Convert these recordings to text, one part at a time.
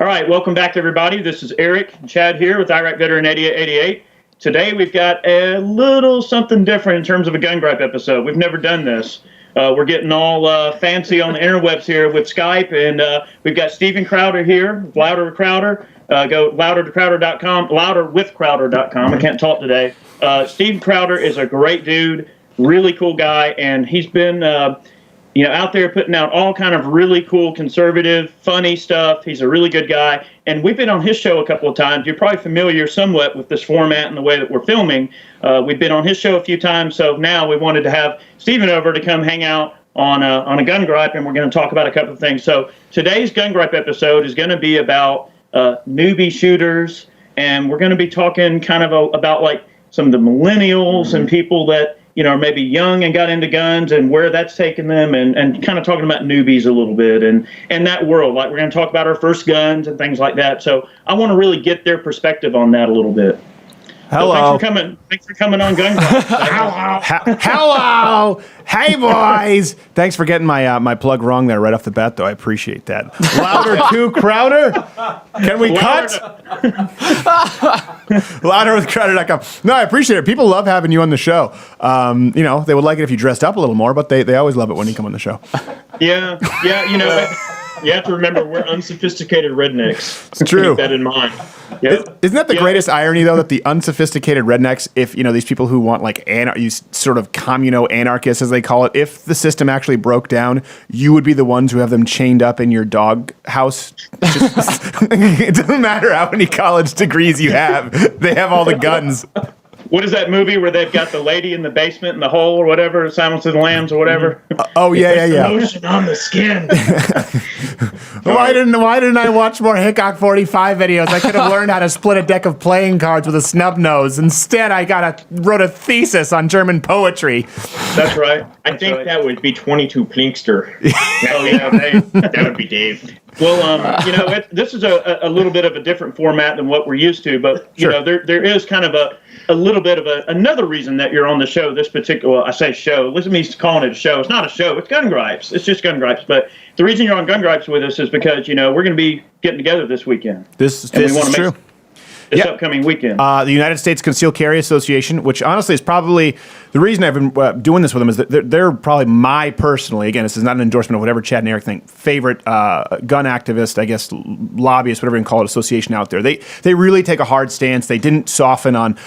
All right, welcome back, everybody. This is Eric and Chad here with Iraq Veteran 8888. Today we've got a little something different in terms of a gun gripe episode. We've never done this. We're getting all fancy on the interwebs here with Skype, and we've got Stephen Crowder here, Louder with Crowder. Go louderwithcrowder.com, louderwithcrowder.com. I can't talk today. Stephen Crowder is a great dude, really cool guy, and he's been out there putting out all kind of really cool, conservative, funny stuff. He's a really good guy. And we've been on his show a couple of times. You're probably familiar somewhat with this format and the way that we're filming. We've been on his show a few times. So now we wanted to have Stephen over to come hang out on a gun gripe, and we're going to talk about a couple of things. So today's gun gripe episode is going to be about newbie shooters. And we're going to be talking kind of about like some of the millennials and people that are maybe young and got into guns and where that's taken them, and kind of talking about newbies a little bit and that world. Like, we're going to talk about our first guns and things like that. So I want to really get their perspective on that a little bit. Hello. So thanks for coming on Gun Gripe. Hello. Hey, boys. Thanks for getting my plug wrong there right off the bat, though. I appreciate that. Louder to Crowder? Can we cut? Louderwithcrowder.com. No, I appreciate it. People love having you on the show. They would like it if you dressed up a little more, but they always love it when you come on the show. Yeah. You have to remember, we're unsophisticated rednecks. It's true. Keep that in mind. Yep. Isn't that the greatest irony, though, that the unsophisticated rednecks, if these people who want like these sort of communo-anarchists, as they call it, if the system actually broke down, you would be the ones who have them chained up in your dog house? It doesn't matter how many college degrees you have; they have all the guns. What is that movie where they've got the lady in the basement in the hole or whatever, Silence of the Lambs or whatever? Yeah. Lotion on the skin. Why didn't I watch more Hickok 45 videos? I could have learned how to split a deck of playing cards with a snub nose. Instead, I wrote a thesis on German poetry. That's right. I think that would be 22 Plinkster. Oh yeah, that would be Dave. Well, this is a little bit of a different format than what we're used to, but Sure. there is kind of a little bit of another reason that you're on the show. This particular, I say show. Listen to me calling it a show. It's not a show. It's Gun Gripes. It's just Gun Gripes. But the reason you're on Gun Gripes with us is because we're going to be getting together this weekend. This is true. This upcoming weekend. The United States Concealed Carry Association, which honestly is probably the reason I've been doing this with them, is that they're probably my personally, again, this is not an endorsement of whatever Chad and Eric think, favorite gun activist, I guess, lobbyist, whatever you can call it, association out there. They really take a hard stance. They didn't soften on,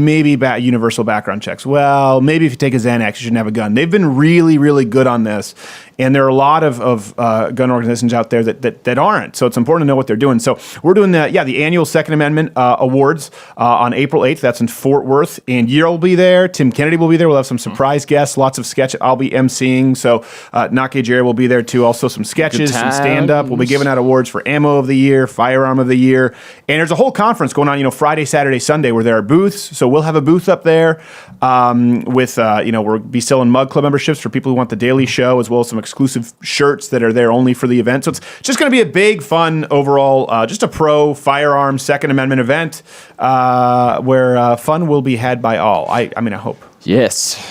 maybe universal background checks. Well, maybe if you take a Xanax, you shouldn't have a gun. They've been really, really good on this. And there are a lot of gun organizations out there that aren't. So it's important to know what they're doing. So we're doing the annual Second Amendment Awards on April 8th. That's in Fort Worth. And you'll be there. Tim Kennedy will be there. We'll have some surprise guests, lots of sketch. I'll be emceeing. So Nake Jerry will be there too. Also some sketches, some stand-up. We'll be giving out awards for Ammo of the Year, Firearm of the Year. And there's a whole conference going on, Friday, Saturday, Sunday, where there are booths. So we'll have a booth up there we'll be selling Mug Club memberships for people who want the daily show, as well as some exclusive shirts that are there only for the event. So it's just going to be a big, fun, overall, just a pro firearm Second Amendment event where fun will be had by all. I hope. Yes.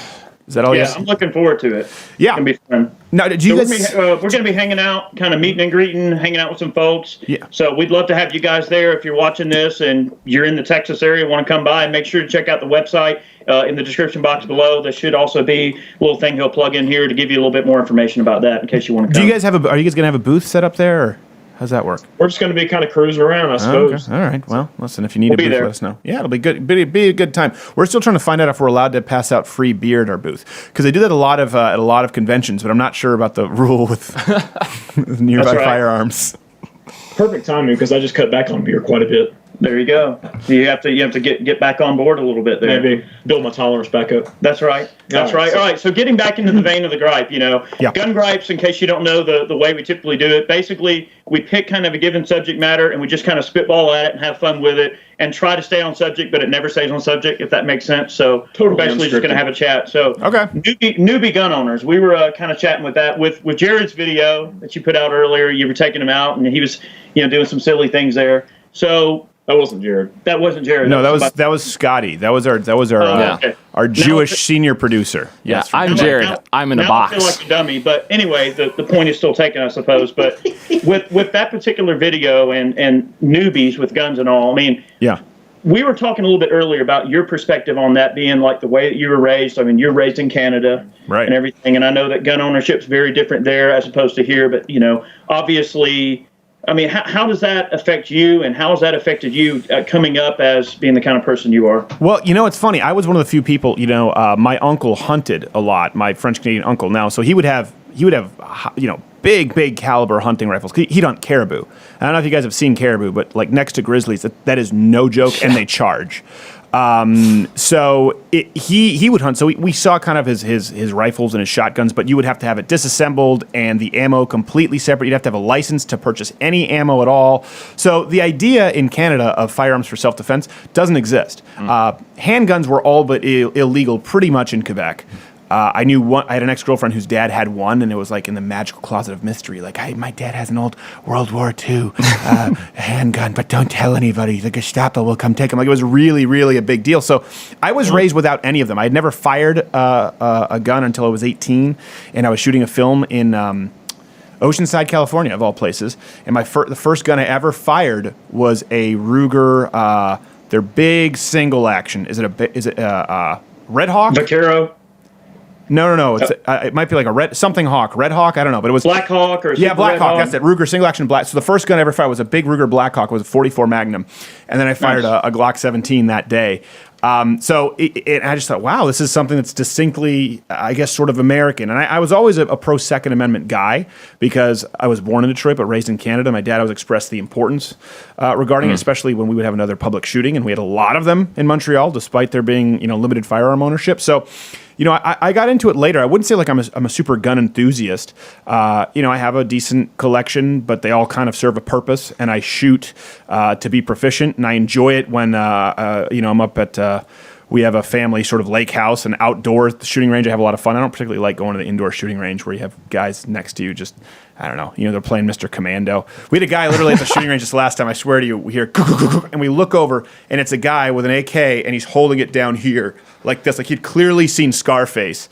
Is that all? Yeah, I'm looking forward to it. Yeah. It's going to be fun. Now, did you guys... We're going to be hanging out, kind of meeting and greeting, hanging out with some folks. Yeah. So we'd love to have you guys there. If you're watching this and you're in the Texas area, want to come by, and make sure to check out the website in the description box below. There should also be a little thing he'll plug in here to give you a little bit more information about that in case you want to come. Are you guys going to have a booth set up there, or how's that work? We're just going to be kind of cruising around, I suppose. Okay. All right. Well, listen, if you need a booth, there. let us know. Yeah, it'll be good. Be a good time. We're still trying to find out if we're allowed to pass out free beer at our booth, because they do that at a lot of conventions, but I'm not sure about the rule with nearby firearms. Perfect timing, because I just cut back on beer quite a bit. There you go. You have to get back on board a little bit there. Maybe build my tolerance back up. That's right. That's right. All right. So getting back into the vein of the gripe, Gun gripes, in case you don't know the way we typically do it, basically we pick kind of a given subject matter and we just kind of spitball at it and have fun with it and try to stay on subject, but it never stays on subject, if that makes sense. So totally we're basically just going to have a chat. So okay. Newbie gun owners, we were kind of chatting with that. With Jared's video that you put out earlier, you were taking him out and he was doing some silly things there. So That wasn't Jared. That wasn't Jared. No, that was Scotty. That was our okay. our Jewish senior producer. Yeah, Yes, I'm Jared. I'm in a box. I feel like a dummy, but anyway, the point is still taken, I suppose. But with that particular video and newbies with guns and all, I mean, yeah. We were talking a little bit earlier about your perspective on that being like the way that you were raised. I mean, you're raised in Canada Right. and everything, and I know that gun ownership's very different there as opposed to here. But obviously, I mean, how does that affect you, and how has that affected you coming up as being the kind of person you are? Well, it's funny. I was one of the few people. My uncle hunted a lot. My French Canadian uncle now, so he would have big caliber hunting rifles. He'd hunt caribou. I don't know if you guys have seen caribou, but like next to grizzlies, that is no joke, and they charge. So he would hunt. So we saw kind of his rifles and his shotguns, but you would have to have it disassembled and the ammo completely separate. You'd have to have a license to purchase any ammo at all. So the idea in Canada of firearms for self-defense doesn't exist. Handguns were all but illegal pretty much in Quebec. I had an ex-girlfriend whose dad had one, and it was like in the magical closet of mystery. Like, hey, my dad has an old World War II handgun, but don't tell anybody. The Gestapo will come take him. Like, it was really, really a big deal. So I was raised without any of them. I had never fired a gun until I was 18, and I was shooting a film in Oceanside, California, of all places. And the first gun I ever fired was a Ruger. Their big single action. Is it Red Hawk? Vaquero. No. It might be like a Red Hawk. I don't know, but it was Black Hawk or Black Hawk. That's it. Ruger single action black. So the first gun I ever fired was a big Ruger Black Hawk. It was a 44 Magnum, and then I fired a Glock 17 that day. So I just thought, wow, this is something that's distinctly, I guess, sort of American. And I was always a pro Second Amendment guy because I was born in Detroit but raised in Canada. My dad always expressed the importance regarding it, especially when we would have another public shooting, and we had a lot of them in Montreal, despite there being limited firearm ownership. So. I got into it later. I wouldn't say like I'm a super gun enthusiast. I have a decent collection, but they all kind of serve a purpose, and I shoot to be proficient, and I enjoy it when, I'm up at, we have a family sort of lake house and outdoor at the shooting range. I have a lot of fun. I don't particularly like going to the indoor shooting range where you have guys next to you just, I don't know, they're playing Mr. Commando. We had a guy literally at the shooting range this last time, I swear to you, we hear, and we look over, and it's a guy with an AK, and he's holding it down here like this, like he'd clearly seen Scarface.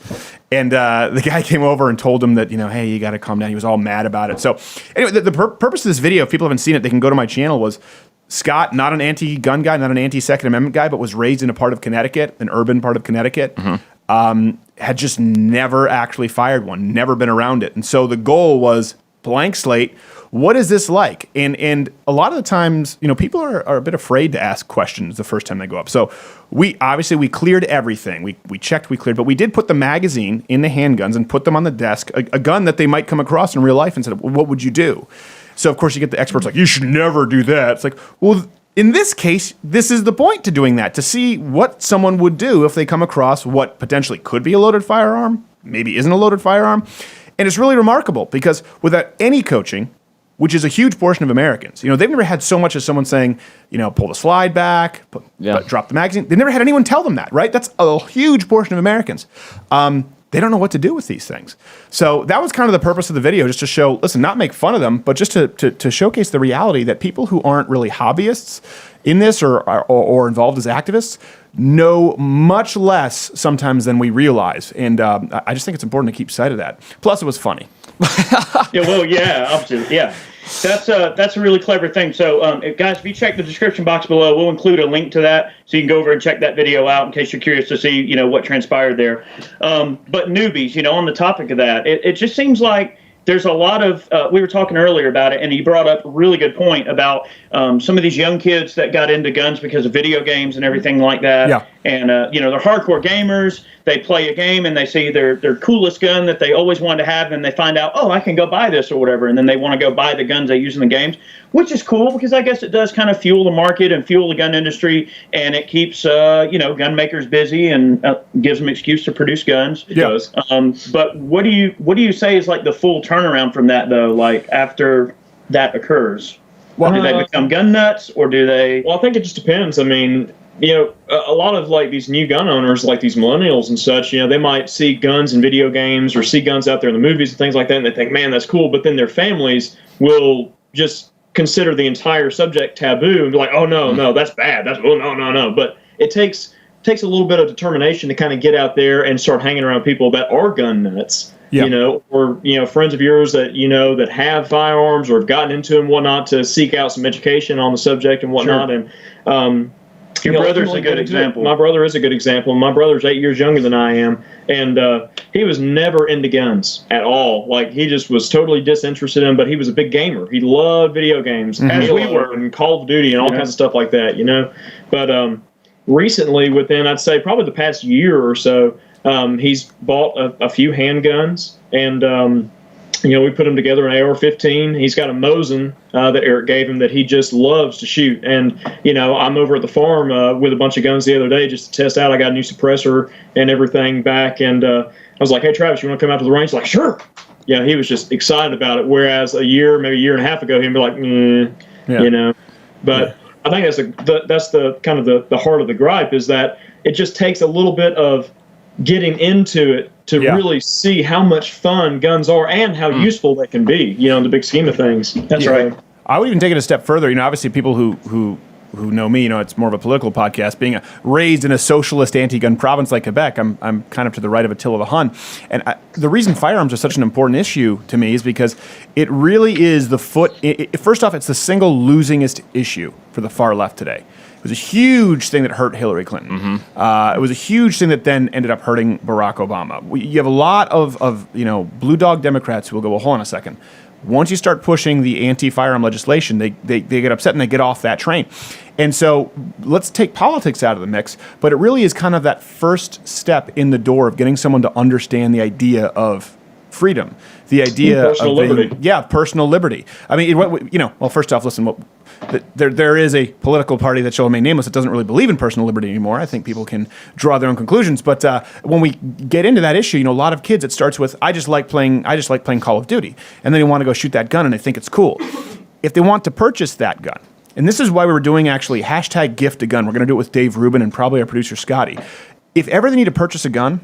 And the guy came over and told him that, hey, you got to calm down. He was all mad about it. So anyway, the purpose of this video, if people haven't seen it, they can go to my channel, was Scott, not an anti-gun guy, not an anti-Second Amendment guy, but was raised in a part of Connecticut, an urban part of Connecticut, had just never actually fired one, never been around it. And so the goal was blank slate. What is this like? And a lot of the times, people are a bit afraid to ask questions the first time they go up. So we cleared everything. We checked, we cleared, but we did put the magazine in the handguns and put them on the desk, a gun that they might come across in real life, and said, well, what would you do? So of course you get the experts like, you should never do that. It's like, well, in this case, this is the point to doing that, to see what someone would do if they come across what potentially could be a loaded firearm, maybe isn't a loaded firearm. And it's really remarkable because without any coaching, which is a huge portion of Americans, they've never had so much as someone saying, pull the slide back, drop the magazine. They've never had anyone tell them that, right? That's a huge portion of Americans. They don't know what to do with these things. So that was kind of the purpose of the video, just to show, listen, not make fun of them, but just to showcase the reality that people who aren't really hobbyists in this or involved as activists know much less sometimes than we realize. And I just think it's important to keep sight of that. Plus, it was funny. Obviously, yeah. That's a really clever thing. So, guys, if you check the description box below, we'll include a link to that, so you can go over and check that video out in case you're curious to see, what transpired there. But newbies, on the topic of that, it just seems like there's a lot of, we were talking earlier about it, and you brought up a really good point about some of these young kids that got into guns because of video games and everything like that. Yeah. And, they're hardcore gamers. They play a game and they see their coolest gun that they always wanted to have, and they find out, oh, I can go buy this or whatever. And then they want to go buy the guns they use in the games, which is cool because I guess it does kind of fuel the market and fuel the gun industry, and it keeps, gun makers busy and gives them an excuse to produce guns. It does. But what do you say is like the full turnaround from that, though, like after that occurs? Well, do they become gun nuts, or do they? Well, I think it just depends. I mean, a lot of like these new gun owners, like these millennials and such, they might see guns in video games or see guns out there in the movies and things like that, and they think, man, that's cool. But then their families will just consider the entire subject taboo and be like, oh no, that's bad. That's no. But it takes a little bit of determination to kind of get out there and start hanging around people that are gun nuts. Yeah. Or friends of yours that that have firearms or have gotten into them, whatnot, to seek out some education on the subject and whatnot. Sure. And your brother's a good example. My brother is a good example. My brother's 8 years younger than I am, and he was never into guns at all. Like, he just was totally disinterested in them, but he was a big gamer. He loved video games, as we were, and Call of Duty and all kinds of stuff like that, But recently, within, I'd say, probably the past year or so, he's bought a few handguns, and we put them together, an AR-15. He's got a Mosin that Eric gave him that he just loves to shoot. And, I'm over at the farm with a bunch of guns the other day just to test out. I got a new suppressor and everything back. And I was like, hey, Travis, you want to come out to the range? He's like, sure. Yeah, he was just excited about it. Whereas maybe a year and a half ago, he'd be like, But I think that's the kind of the heart of the gripe, is that it just takes a little bit of getting into it to really see how much fun guns are and how useful they can be, in the big scheme of things. That's right. I would even take it a step further. Obviously people who know me, it's more of a political podcast. Being raised in a socialist anti-gun province like Quebec, I'm kind of to the right of Attila the Hun. And the reason firearms are such an important issue to me is because it really is first off, it's the single losingest issue for the far left today. It was a huge thing that hurt Hillary Clinton. Mm-hmm. It was a huge thing that then ended up hurting Barack Obama. You have a lot of blue dog Democrats who will go, well, hold on a second. Once you start pushing the anti-firearm legislation, they get upset and they get off that train. And so let's take politics out of the mix, but it really is kind of that first step in the door of getting someone to understand the idea of freedom, the idea personal liberty. Personal liberty. I mean, well, first off, listen, there is a political party that shall remain nameless that doesn't really believe in personal liberty anymore. I think people can draw their own conclusions. But when we get into that issue, a lot of kids, it starts with, I just like playing Call of Duty. And then they want to go shoot that gun and they think it's cool. If they want to purchase that gun, and this is why we were doing actually #gift-a-gun. We're going to do it with Dave Rubin and probably our producer Scotty. If ever they need to purchase a gun,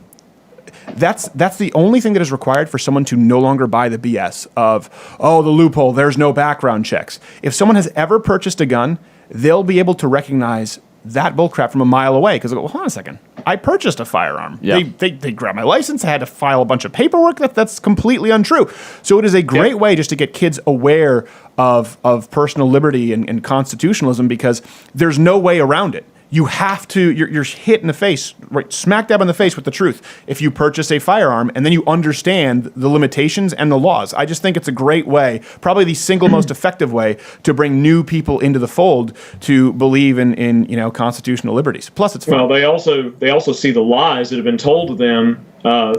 that's the only thing that is required for someone to no longer buy the BS of, the loophole, there's no background checks. If someone has ever purchased a gun, they'll be able to recognize that bullcrap from a mile away, because they'll go, well, hold on a second. I purchased a firearm. Yeah. They grabbed my license. I had to file a bunch of paperwork. That's completely untrue. So it is a great way just to get kids aware of personal liberty and constitutionalism, because there's no way around it. You have to, you're hit in the face, right, smack dab in the face with the truth if you purchase a firearm and then you understand the limitations and the laws. I just think it's a great way, probably the single most effective way to bring new people into the fold to believe in constitutional liberties. Plus, it's fun. Well, they also see the lies that have been told to them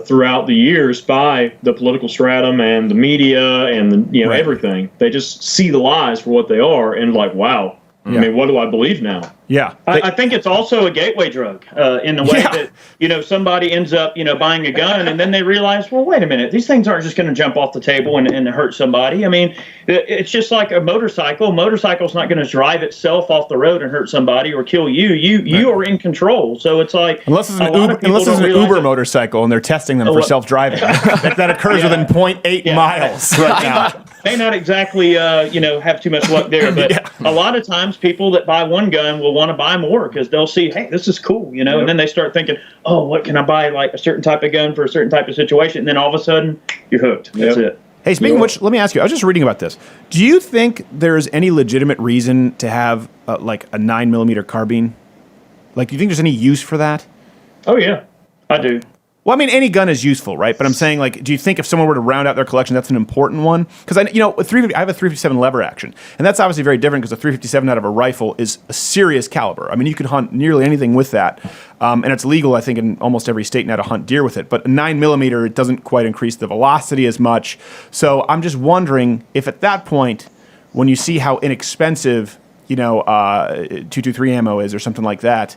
throughout the years by the political stratum and the media and right. Everything. They just see the lies for what they are and like, wow. I mean, what do I believe now? Yeah. I think it's also a gateway drug in the way that, somebody ends up, buying a gun and then they realize, well, wait a minute, these things aren't just going to jump off the table and hurt somebody. I mean, it's just like a motorcycle. A motorcycle's not going to drive itself off the road and hurt somebody or kill you. You are in control. So it's like, unless it's an Uber motorcycle and they're testing them for self-driving. that occurs within 0.8 miles right now. May not exactly, have too much luck there, but a lot of times people that buy one gun will want to buy more because they'll see, hey, this is cool, and then they start thinking, oh, what can I buy, like a certain type of gun for a certain type of situation, and then all of a sudden you're hooked. That's it. Hey, speaking of which, let me ask you, I was just reading about this. Do you think there's any legitimate reason to have like a 9mm carbine? Like, do you think there's any use for that? Oh, yeah, I do. Well, I mean, any gun is useful, right? But I'm saying, like, do you think if someone were to round out their collection, that's an important one? Because I have a 357 lever action, and that's obviously very different because a 357 out of a rifle is a serious caliber. I mean, you could hunt nearly anything with that, and it's legal, I think, in almost every state now to hunt deer with it. But a 9mm, it doesn't quite increase the velocity as much. So I'm just wondering if at that point, when you see how inexpensive, 223 ammo is or something like that.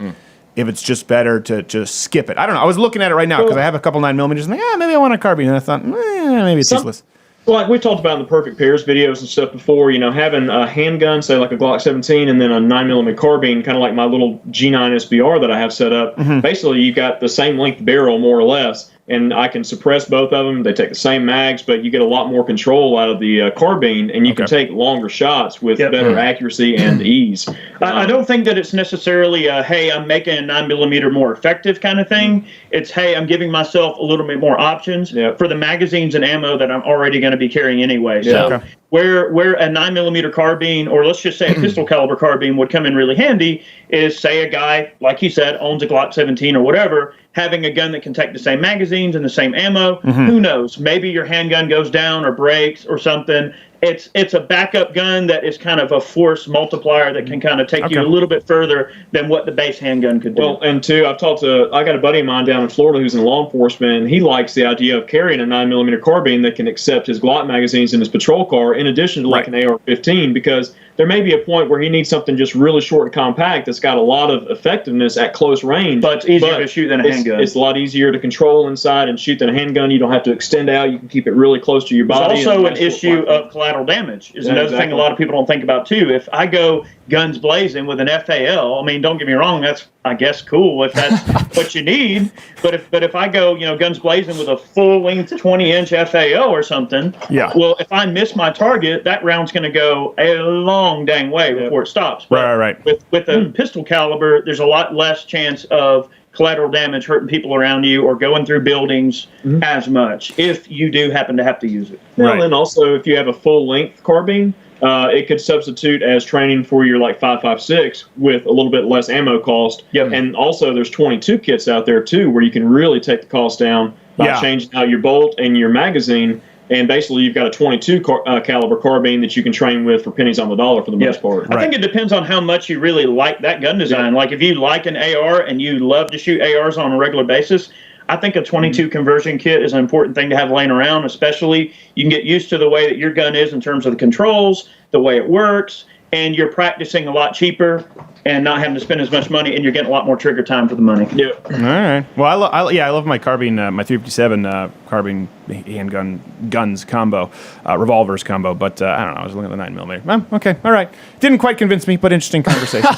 If it's just better to just skip it. I don't know. I was looking at it right now because I have a couple 9mm and like, maybe I want a carbine. And I thought, maybe it's useless. Like we talked about in the Perfect Pairs videos and stuff before, having a handgun, say like a Glock 17, and then a 9mm carbine, kind of like my little G9 SBR that I have set up. Mm-hmm. Basically, you got the same length barrel, more or less, and I can suppress both of them. They take the same mags, but you get a lot more control out of the carbine, and you can take longer shots with better accuracy and ease. I don't think that it's necessarily a, hey, I'm making a 9mm more effective kind of thing. It's, hey, I'm giving myself a little bit more options for the magazines and ammo that I'm already going to be carrying anyway. So where a 9mm carbine, or let's just say a pistol caliber carbine, would come in really handy is, say, a guy, like you said, owns a Glock 17 or whatever, having a gun that can take the same magazines and the same ammo. Who knows? Maybe your handgun goes down or breaks or something. It's a backup gun that is kind of a force multiplier that can kind of take you a little bit further than what the base handgun could do. Well, and two, I got a buddy of mine down in Florida who's in law enforcement, and he likes the idea of carrying a 9mm carbine that can accept his Glock magazines in his patrol car in addition to like an AR-15, because there may be a point where he needs something just really short and compact that's got a lot of effectiveness at close range. But it's easier to shoot than a handgun. It's a lot easier to control inside and shoot than a handgun. You don't have to extend out. You can keep it really close to your body. There's also an issue of collateral damage is another thing a lot of people don't think about too. If I go guns blazing with an FAL, I mean, don't get me wrong, that's, I guess, cool if that's what you need. But if I go, guns blazing with a full length 20-inch FAL or something, well, if I miss my target, that round's going to go a long dang way before it stops. But right. With a pistol caliber, there's a lot less chance of collateral damage hurting people around you or going through buildings as much if you do happen to have to use it. Well, and also if you have a full length carbine, it could substitute as training for your like 5.56 with a little bit less ammo cost. And also there's 22 kits out there too where you can really take the cost down by changing out your bolt and your magazine. And basically, you've got a 22 caliber carbine that you can train with for pennies on the dollar for the most part. I think it depends on how much you really like that gun design. Like if you like an AR and you love to shoot ARs on a regular basis, I think a 22 conversion kit is an important thing to have laying around, especially you can get used to the way that your gun is in terms of the controls, the way it works, and you're practicing a lot cheaper and not having to spend as much money, and you're getting a lot more trigger time for the money. All right. Well, I love my carbine, my 357 carbine handgun guns combo, revolvers combo. But I don't know. I was looking at the 9mm. Okay. All right. Didn't quite convince me, but interesting conversation.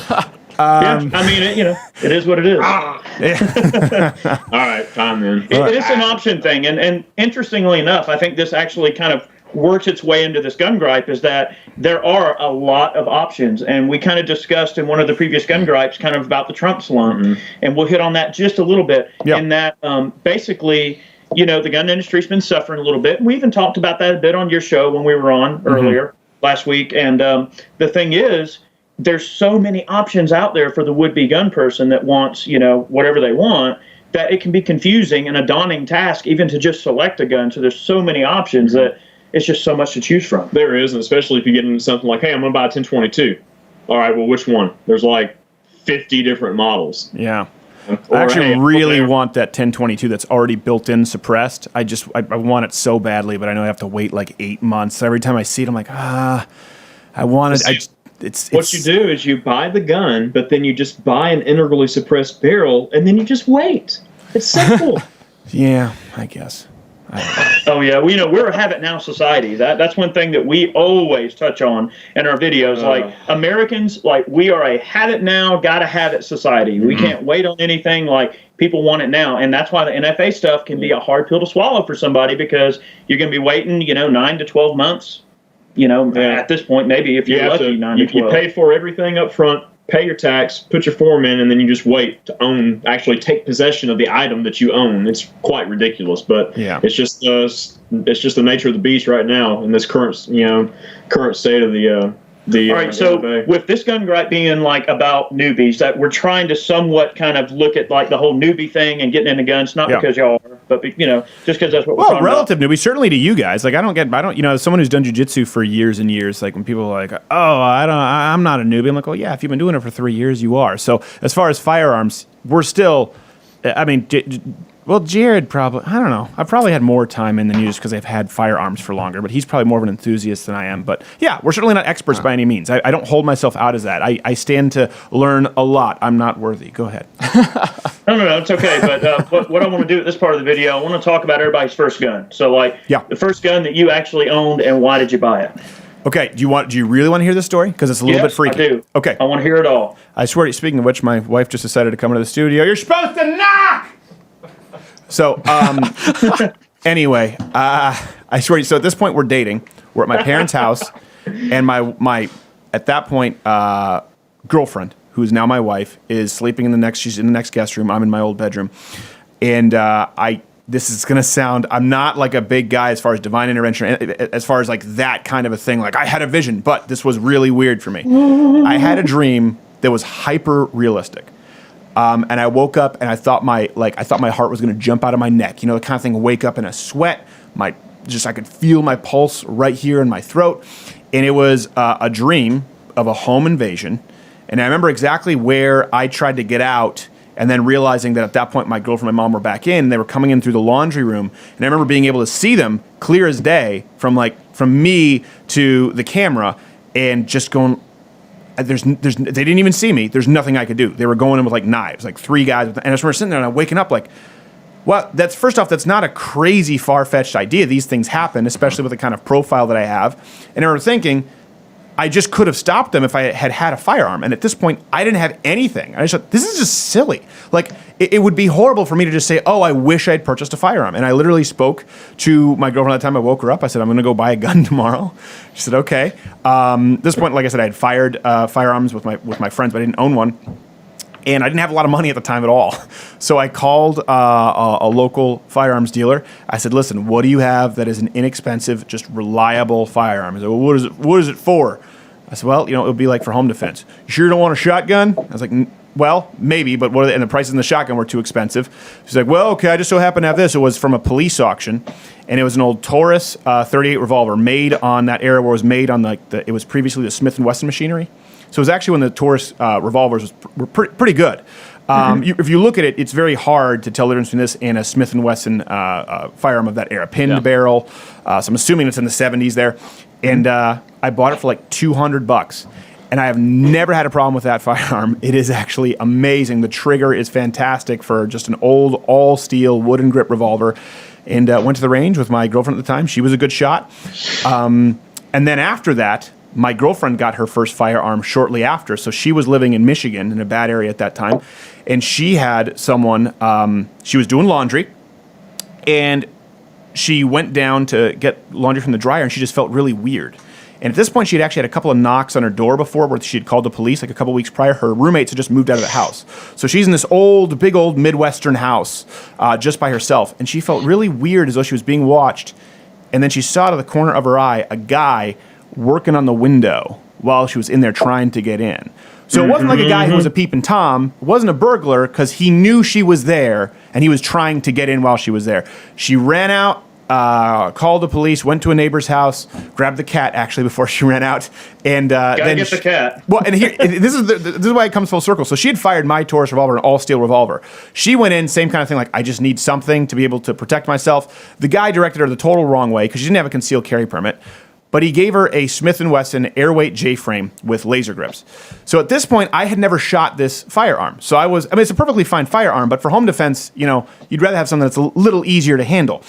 I mean, it is what it is. All right, fine then. It is an option thing, and interestingly enough, I think this actually kind of works its way into this gun gripe is that there are a lot of options, and we kind of discussed in one of the previous gun gripes kind of about the Trump slump, and we'll hit on that just a little bit. In that basically, the gun industry's been suffering a little bit, and we even talked about that a bit on your show when we were on earlier last week. And the thing is, there's so many options out there for the would-be gun person that wants whatever they want, that it can be confusing and a daunting task even to just select a gun. So there's so many options that it's just so much to choose from. There is, and especially if you get into something like, hey, I'm going to buy a 1022. All right, well, which one? There's like 50 different models. Yeah. I actually really want that 1022 that's already built in suppressed. I want it so badly, but I know I have to wait like 8 months. So every time I see it, I'm like, I want it. What you do is you buy the gun, but then you just buy an integrally suppressed barrel, and then you just wait. It's simple. Yeah, I guess. Oh yeah, we're a have it now society. That's one thing that we always touch on in our videos. Like Americans, like we are a have it now, gotta have it society. We can't wait on anything. Like people want it now, and that's why the NFA stuff can be a hard pill to swallow for somebody, because you're gonna be waiting, 9 to 12 months. At this point, maybe if you're lucky, 9 to 12. You pay for everything up front, pay your tax, put your form in, and then you just wait to actually take possession of the item that you own. It's quite ridiculous, but it's just the nature of the beast right now in this current state of the. All right, so with this gun gripe being like about newbies, that we're trying to somewhat kind of look at like the whole newbie thing and getting into guns, not because y'all are, but just because that's what we're talking relative about. newbies, certainly to you guys. Like I don't, as someone who's done jiu-jitsu for years and years, like when people are like, I'm not a newbie. I'm like, well, yeah, if you've been doing it for 3 years, you are. So as far as firearms, we're still, Jared probably, I don't know. I've probably had more time in than you just because I've had firearms for longer, but he's probably more of an enthusiast than I am. But yeah, we're certainly not experts by any means. I don't hold myself out as that. I stand to learn a lot. I'm not worthy. Go ahead. No, it's okay. But what I want to do at this part of the video, I want to talk about everybody's first gun. So the first gun that you actually owned and why did you buy it? Okay, do you really want to hear this story? Because it's a little bit freaky. I do. Okay. I want to hear it all. I swear to you, speaking of which, my wife just decided to come into the studio. You're supposed to knock! So anyway, I swear. So at this point, we're dating. We're at my parents' house, and my at that point girlfriend, who is now my wife, is sleeping in the next. She's in the next guest room. I'm in my old bedroom, and This is going to sound, I'm not like a big guy as far as divine intervention, as far as like that kind of a thing. Like I had a vision, but this was really weird for me. I had a dream that was hyper realistic. And I woke up and I thought my heart was going to jump out of my neck. You know, the kind of thing, wake up in a sweat. I could feel my pulse right here in my throat. And it was a dream of a home invasion. And I remember exactly where I tried to get out, and then realizing that at that point my girlfriend and my mom were back in, and they were coming in through the laundry room. And I remember being able to see them clear as day from me to the camera, and just going, they didn't even see me. There's nothing I could do. They were going in with like knives, like three guys. And I just remember sitting there and I'm waking up like, well, that's not a crazy far-fetched idea. These things happen, especially with the kind of profile that I have. And I remember thinking, I just could have stopped them if I had a firearm. And at this point, I didn't have anything. I just thought, this is just silly. Like, it would be horrible for me to just say, oh, I wish I'd purchased a firearm. And I literally spoke to my girlfriend at the time. I woke her up. I said, I'm going to go buy a gun tomorrow. She said, okay. At this point, like I said, I had fired firearms with my friends, but I didn't own one. And I didn't have a lot of money at the time at all. So I called a local firearms dealer. I said, listen, what do you have that is an inexpensive, just reliable firearm? He said, well, what is it for? I said, well, it would be like for home defense. You sure you don't want a shotgun? I was like, well, maybe, but what are they? And the prices in the shotgun were too expensive. She's like, well, okay, I just so happen to have this. It was from a police auction, and it was an old Taurus 38 revolver made on that era where it was made on it was previously the Smith & Wesson machinery. So it was actually when the Taurus revolvers were pretty good. If you look at it, it's very hard to tell the difference between this and a Smith & Wesson firearm of that era. Pinned barrel. So I'm assuming it's in the 70s there. And I bought it for like $200. And I have never had a problem with that firearm. It is actually amazing. The trigger is fantastic for just an old all-steel wooden grip revolver. And went to the range with my girlfriend at the time. She was a good shot. And then after that, my girlfriend got her first firearm shortly after. So she was living in Michigan in a bad area at that time. And she had someone, she was doing laundry. And she went down to get laundry from the dryer, and she just felt really weird. And at this point, she had actually had a couple of knocks on her door before where she had called the police like a couple weeks prior. Her roommates had just moved out of the house. So she's in this big old Midwestern house just by herself. And she felt really weird, as though she was being watched. And then she saw out of the corner of her eye a guy working on the window while she was in there trying to get in. So it wasn't like a guy who was a peeping Tom. It wasn't a burglar, because he knew she was there and he was trying to get in while she was there. She ran out, called the police, went to a neighbor's house, grabbed the cat actually before she ran out, and Gotta get the cat. Well, and here this is why it comes full circle. So she had fired my Taurus revolver, an all-steel revolver. She went in, same kind of thing, like I just need something to be able to protect myself. The guy directed her the total wrong way because she didn't have a concealed carry permit. But he gave her a Smith & Wesson airweight J-frame with laser grips. So at this point, I had never shot this firearm. So it's a perfectly fine firearm, but for home defense, you'd rather have something that's a little easier to handle.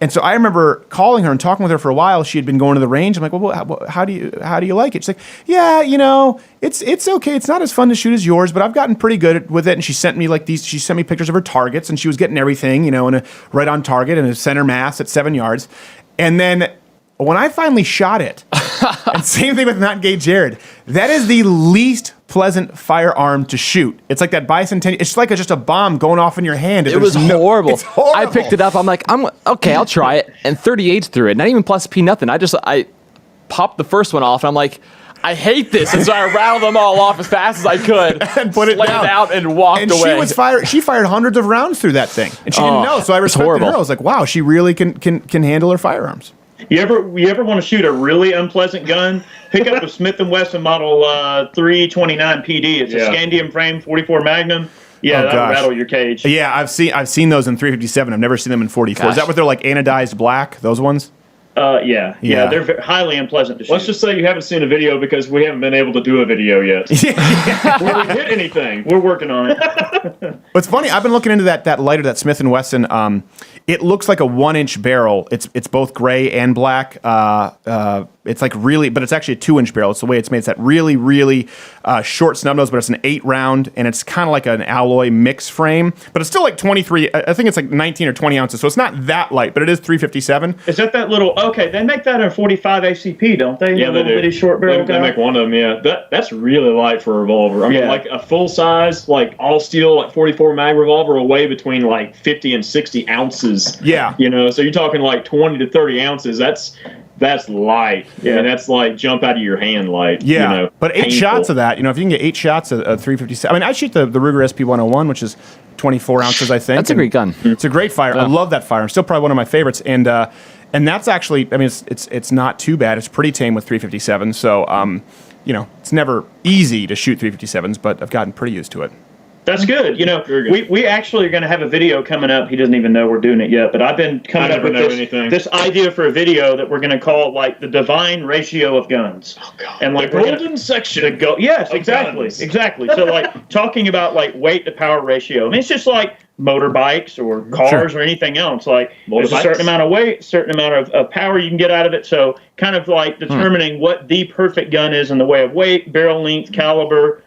And so I remember calling her and talking with her for a while. She had been going to the range. I'm like, well, how do you like it? She's like, yeah, it's okay. It's not as fun to shoot as yours, but I've gotten pretty good with it. And she sent me she sent me pictures of her targets, and she was getting everything, right on target and a center mass at 7 yards. And then when I finally shot it, and same thing with Not Gay Jared, that is the least pleasant firearm to shoot. It's like that bicentennial. It's like just a bomb going off in your hand. It was horrible. It's horrible. I picked it up. I'm like, okay, I'll try it. And 38's through it. Not even plus P nothing. I popped the first one off, and I'm like, I hate this. And so I rattled them all off as fast as I could and put it down. out and walked away. She fired hundreds of rounds through that thing, and she didn't know. So I respected her. I was like, wow, she really can handle her firearms. You ever want to shoot a really unpleasant gun? Pick up a Smith & Wesson model 329 PD. It's a scandium frame 44 Magnum. Yeah, that'll rattle your cage. Yeah, I've seen those in 357. I've never seen them in 44. Gosh. Is that what they're like, anodized black? Those ones? Yeah, they're highly unpleasant to shoot. Let's just say you haven't seen a video because we haven't been able to do a video yet. Where we hit anything, we're working on it. What's funny, I've been looking into that lighter, that Smith & Wesson. It looks like a 1-inch barrel. It's both gray and black. It's like really, but it's actually a 2-inch barrel. It's the way it's made. It's that really, really short snub nose, but it's an 8-round, and it's kind of like an alloy mix frame. But it's still like 23. I think it's like 19 or 20 ounces, so it's not that light, but it is 357. Is that little? Okay, they make that in 45 ACP, don't they? Yeah, they do. Bitty short barrel. They make one of them. Yeah, that's really light for a revolver. I mean, like a full size, like all steel, like 44 mag revolver will weigh between like 50 and 60 ounces. Yeah. So you're talking like 20 to 30 ounces. That's light. Yeah. And that's like jump out of your hand light. Yeah. But 8 shots of that, if you can get 8 shots of 357. I mean, I shoot the Ruger SP101, which is 24 ounces, I think. That's a great gun. It's a great fire. Yeah. I love that firearm. Still probably one of my favorites. And that's actually, I mean, it's not too bad. It's pretty tame with 357. So, it's never easy to shoot 357s, but I've gotten pretty used to it. That's good. We actually are going to have a video coming up. He doesn't even know we're doing it yet, but I've been coming up with this idea for a video that we're going to call like the divine ratio of guns. Oh, God. And like the golden section. Yes, exactly. So like talking about like weight to power ratio. I mean, it's just like motorbikes or cars or anything else. Like there's a certain amount of weight, certain amount of power you can get out of it. So kind of like determining what the perfect gun is in the way of weight, barrel length, caliber,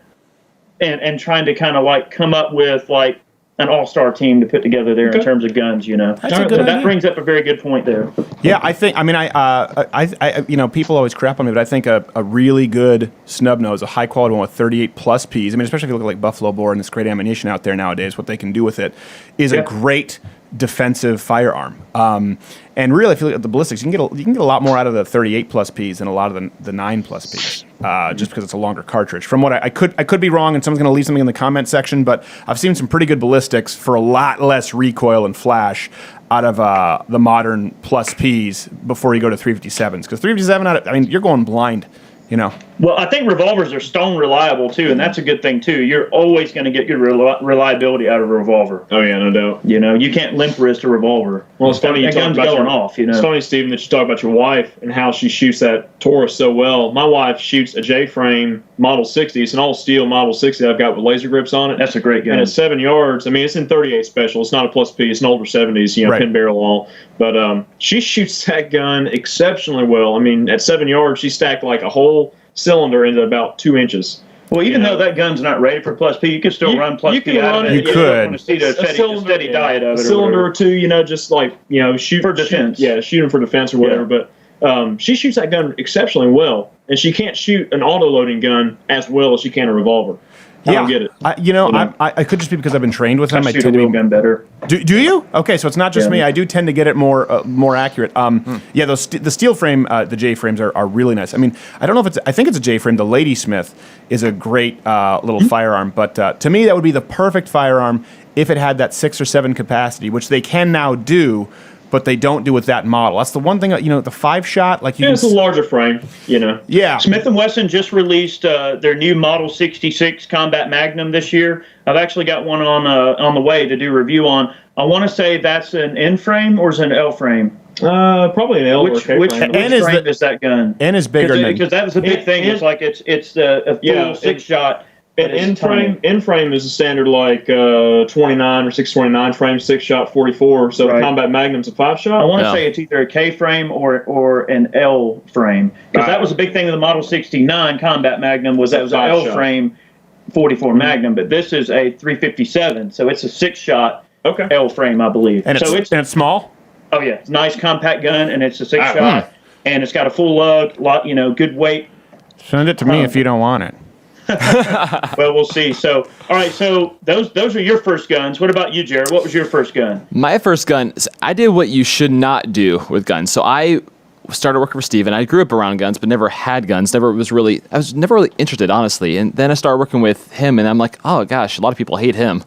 and trying to kind of like come up with like an all-star team to put together there in terms of guns, That's a good idea. That brings up a very good point there. Yeah, I think. I mean, I people always crap on me, but I think a really good snub nose, a high quality one with 38 plus Ps. I mean, especially if you look at like Buffalo Bore and this great ammunition out there nowadays, what they can do with it is a great defensive firearm. And really, if you look at the ballistics, you can get a lot more out of the 38 plus Ps than a lot of the 9 plus Ps, just because it's a longer cartridge. From what I could be wrong, and someone's going to leave something in the comment section, but I've seen some pretty good ballistics for a lot less recoil and flash out of the modern plus Ps before you go to 357s. Because 357, you're going blind. Well, I think revolvers are stone reliable too, and that's a good thing too. You're always going to get good reliability out of a revolver. Oh yeah, no doubt. You can't limp wrist a revolver. Well, it's funny you talk about going off. It's funny, Stephen, that you talk about your wife and how she shoots that Taurus so well. My wife shoots a J-frame Model 60. It's an all-steel Model 60 I've got with laser grips on it. That's a great gun. And it's 7 yards. I mean, it's in 38 special. It's not a plus P. It's an older 70s, pin barrel all. But she shoots that gun exceptionally well. I mean, at 7 yards, she stacked like a whole cylinder into about 2 inches. Well, even though that gun's not rated for plus P, you can still run plus P out of it. You could. Want to see a steady diet of it. A cylinder or two, just like, shoot for defense. Shoot them for defense or whatever. But she shoots that gun exceptionally well, and she can't shoot an auto-loading gun as well as she can a revolver. I don't get it. I could just be because I've been trained with them. I shoot a wheel gun better. Do you? Okay, so it's not just me. I do tend to get it more accurate. Yeah, the steel frame, the J frames are really nice. I mean, I don't know if I think it's a J frame. The Ladysmith is a great little firearm, but to me that would be the perfect firearm if it had that 6 or 7 capacity, which they can now do. But they don't do with that model. That's the one thing, the 5-shot, like it's a larger frame, Yeah. Smith & Wesson just released their new Model 66 Combat Magnum this year. I've actually got one on the way to do a review on. I want to say that's an N frame or is it an L frame? Probably an L or K frame. Which frame is that gun? N is bigger because that was a big thing. It's like it's a full 6-shot. An end frame is a standard like 29 or 629 frame, 6-shot 44. So the Combat Magnum's a 5-shot. I want to say it's either a K frame or an L frame, because that was a big thing of the Model 69 Combat Magnum was that was an L frame 44 Magnum, but this is a 357, so it's a 6-shot L frame, I believe. And it's small. Oh yeah, it's a nice compact gun, and it's a 6-shot, and it's got a full lug, good weight. Send it to me if you don't want it. Well, we'll see. So, all right. So those are your first guns. What about you, Jared? What was your first gun? My first gun, I did what you should not do with guns. So I started working for Steven. I grew up around guns, but never had guns. I was never really interested, honestly. And then I started working with him, and I'm like, oh gosh, a lot of people hate him.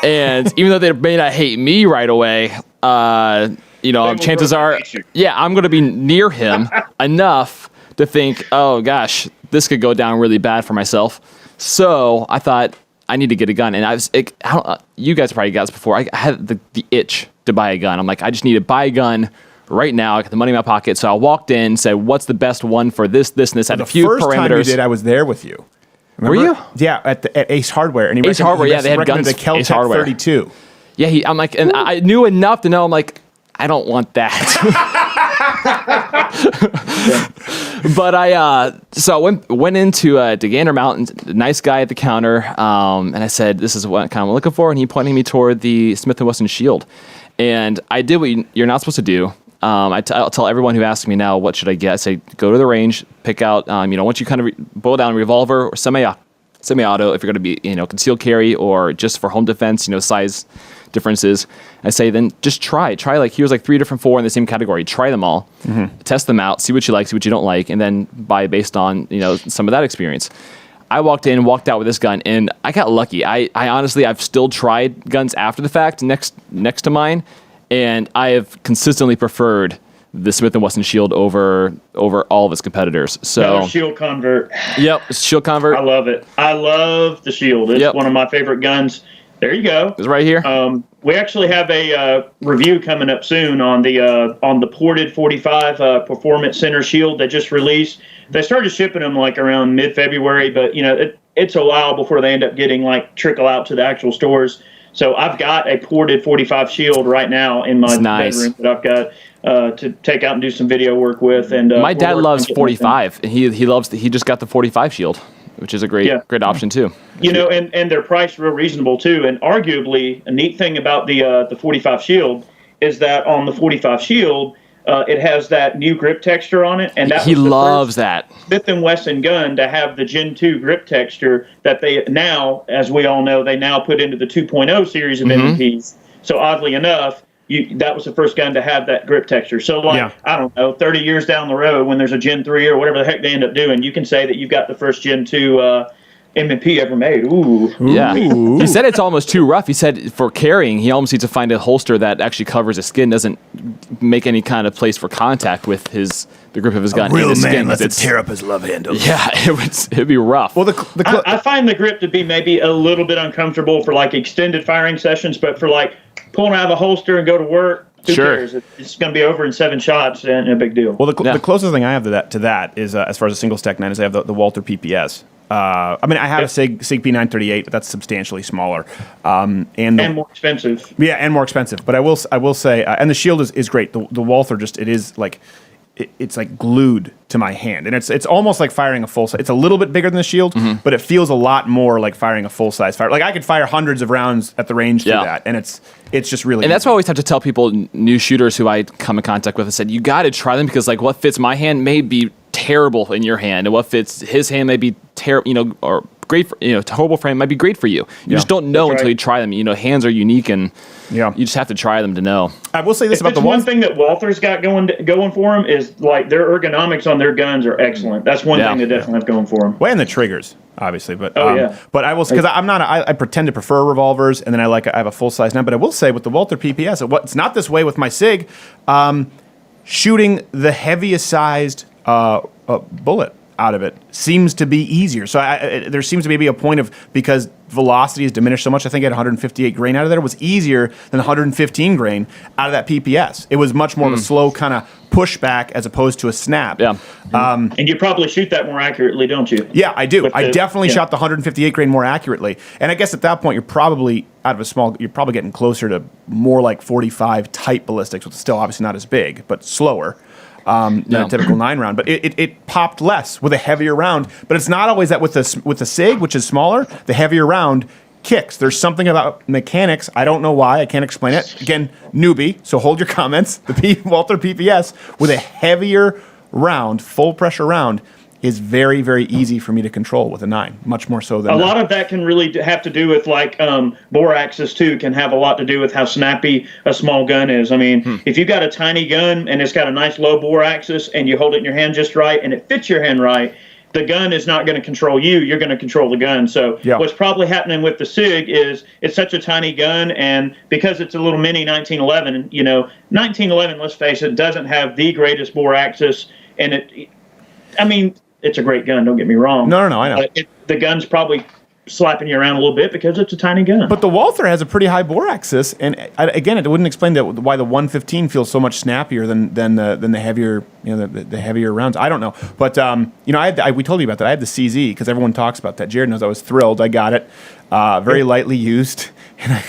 And even though they may not hate me right away, chances are, I'm going to be near him enough to think, oh gosh, this could go down really bad for myself. So I thought I need to get a gun, and you guys probably got this before. I had the itch to buy a gun. I'm like, I just need to buy a gun right now. I got the money in my pocket, so I walked in, said, "What's the best one for this, and this?" Had a few parameters. The first time you did, I was there with you. Remember? Were you? Yeah, at Ace Hardware, and Ace Hardware. Yeah, they had guns. The Kel-Tec 32. Yeah, I'm like, and I knew enough to know. I'm like, I don't want that. But so I went into Gander Mountain, nice guy at the counter, and I said, this is what kind of I'm looking for, and he pointed me toward the Smith & Wesson Shield. And I did what you're not supposed to do. I'll tell everyone who asks me now, what should I get? I say, go to the range, pick out, once you kind of boil down revolver or semi-auto, if you're going to be, concealed carry or just for home defense, size differences. I say, then just try like, here's like 4 in the same category. Try them all, test them out, see what you like, see what you don't like, and then buy based on, some of that experience. I walked out with this gun, and I got lucky. I honestly, I've still tried guns after the fact next to mine, and I have consistently preferred the Smith & Wesson Shield over all of its competitors. So Another Shield convert. Yep, Shield convert. I love it. I love the Shield. It's one of my favorite guns. There you go. It's right here. We actually have a review coming up soon on the ported 45 Performance Center Shield that just released. They started shipping them like around mid-February, but it's a while before they end up getting like trickle out to the actual stores. So I've got a ported 45 Shield right now in my bedroom that I've got to take out and do some video work with. And my dad loves 45, and he just got the 45 Shield, which is a great option too. And they're priced real reasonable too. And arguably, a neat thing about the 45 Shield is that on the 45 Shield, it has that new grip texture on it, and he loves that Smith & Wesson gun to have the Gen 2 grip texture that they now, as we all know, they now put into the 2.0 series of MVPs. So oddly enough, that was the first gun to have that grip texture. So I don't know, 30 years down the road when there's a Gen 3 or whatever the heck they end up doing, you can say that you've got the first Gen 2 M&P ever made. Ooh. Yeah. He said it's almost too rough. He said for carrying, he almost needs to find a holster that actually covers his skin, doesn't make any kind of place for contact with the grip of his gun. A real his man skin, lets it tear up his love handle. Yeah, it'd be rough. Well, I find the grip to be maybe a little bit uncomfortable for like extended firing sessions, but for like pulling out of a holster and go to work, who cares? It's going to be over in 7 shots and a big deal. Well, the closest thing I have to that is, as far as a single stack 9, is I have the Walther PPS. I have a SIG P938, but that's substantially smaller, and more expensive. Yeah, and more expensive. But I will say, and the Shield is great. The Walther it's like glued to my hand, and it's almost like firing a full size. It's a little bit bigger than the Shield, but it feels a lot more like firing a full size fire. Like I could fire hundreds of rounds at the range through that, and it's just really. And that's why I always have to tell people, new shooters who I come in contact with, I said, you got to try them, because like what fits my hand may be terrible in your hand, and what fits his hand may be terrible, or great for, horrible for him might be great for you. You just don't know until you try them. Hands are unique, and you just have to try them to know. I will say this about the one thing that Walther's got going for them is like their ergonomics on their guns are excellent. That's one thing they definitely have going for them. Well, and the triggers, obviously, but but I will, because I pretend to prefer revolvers, and then I have a full size 9. But I will say with the Walther PPS, it's not this way with my SIG. Shooting the heaviest sized bullet out of it seems to be easier. So there seems to be a point of, because velocity is diminished so much, I think at 158 grain out of there, it was easier than 115 grain out of that PPS. It was much more of a slow kind of pushback as opposed to a snap. Yeah. And you probably shoot that more accurately, don't you? Yeah, I do. I definitely shot the 158 grain more accurately. And I guess at that point, you're probably you're probably getting closer to more like 45 type ballistics, which is still obviously not as big, but slower. Than a typical 9 round, but it popped less with a heavier round. But it's not always that with the SIG, which is smaller, the heavier round kicks. There's something about mechanics. I don't know why. I can't explain it. Again, newbie, so hold your comments. The Walther PPS with a heavier round, full pressure round, is very, very easy for me to control with a 9, much more so than a lot of that can really have to do with like bore axis too, can have a lot to do with how snappy a small gun is. I mean, if you've got a tiny gun and it's got a nice low bore axis and you hold it in your hand just right and it fits your hand right, the gun is not going to control you. You're going to control the gun. So what's probably happening with the SIG is it's such a tiny gun, and because it's a little mini 1911, 1911, let's face it, doesn't have the greatest bore axis, and it's a great gun, don't get me wrong. No, I know. The gun's probably slapping you around a little bit because it's a tiny gun. But the Walther has a pretty high bore axis, and again, it wouldn't explain why the 115 feels so much snappier than the heavier the heavier rounds. I don't know, but we told you about that. I had the CZ because everyone talks about that. Jared knows I was thrilled. I got it, very lightly used, and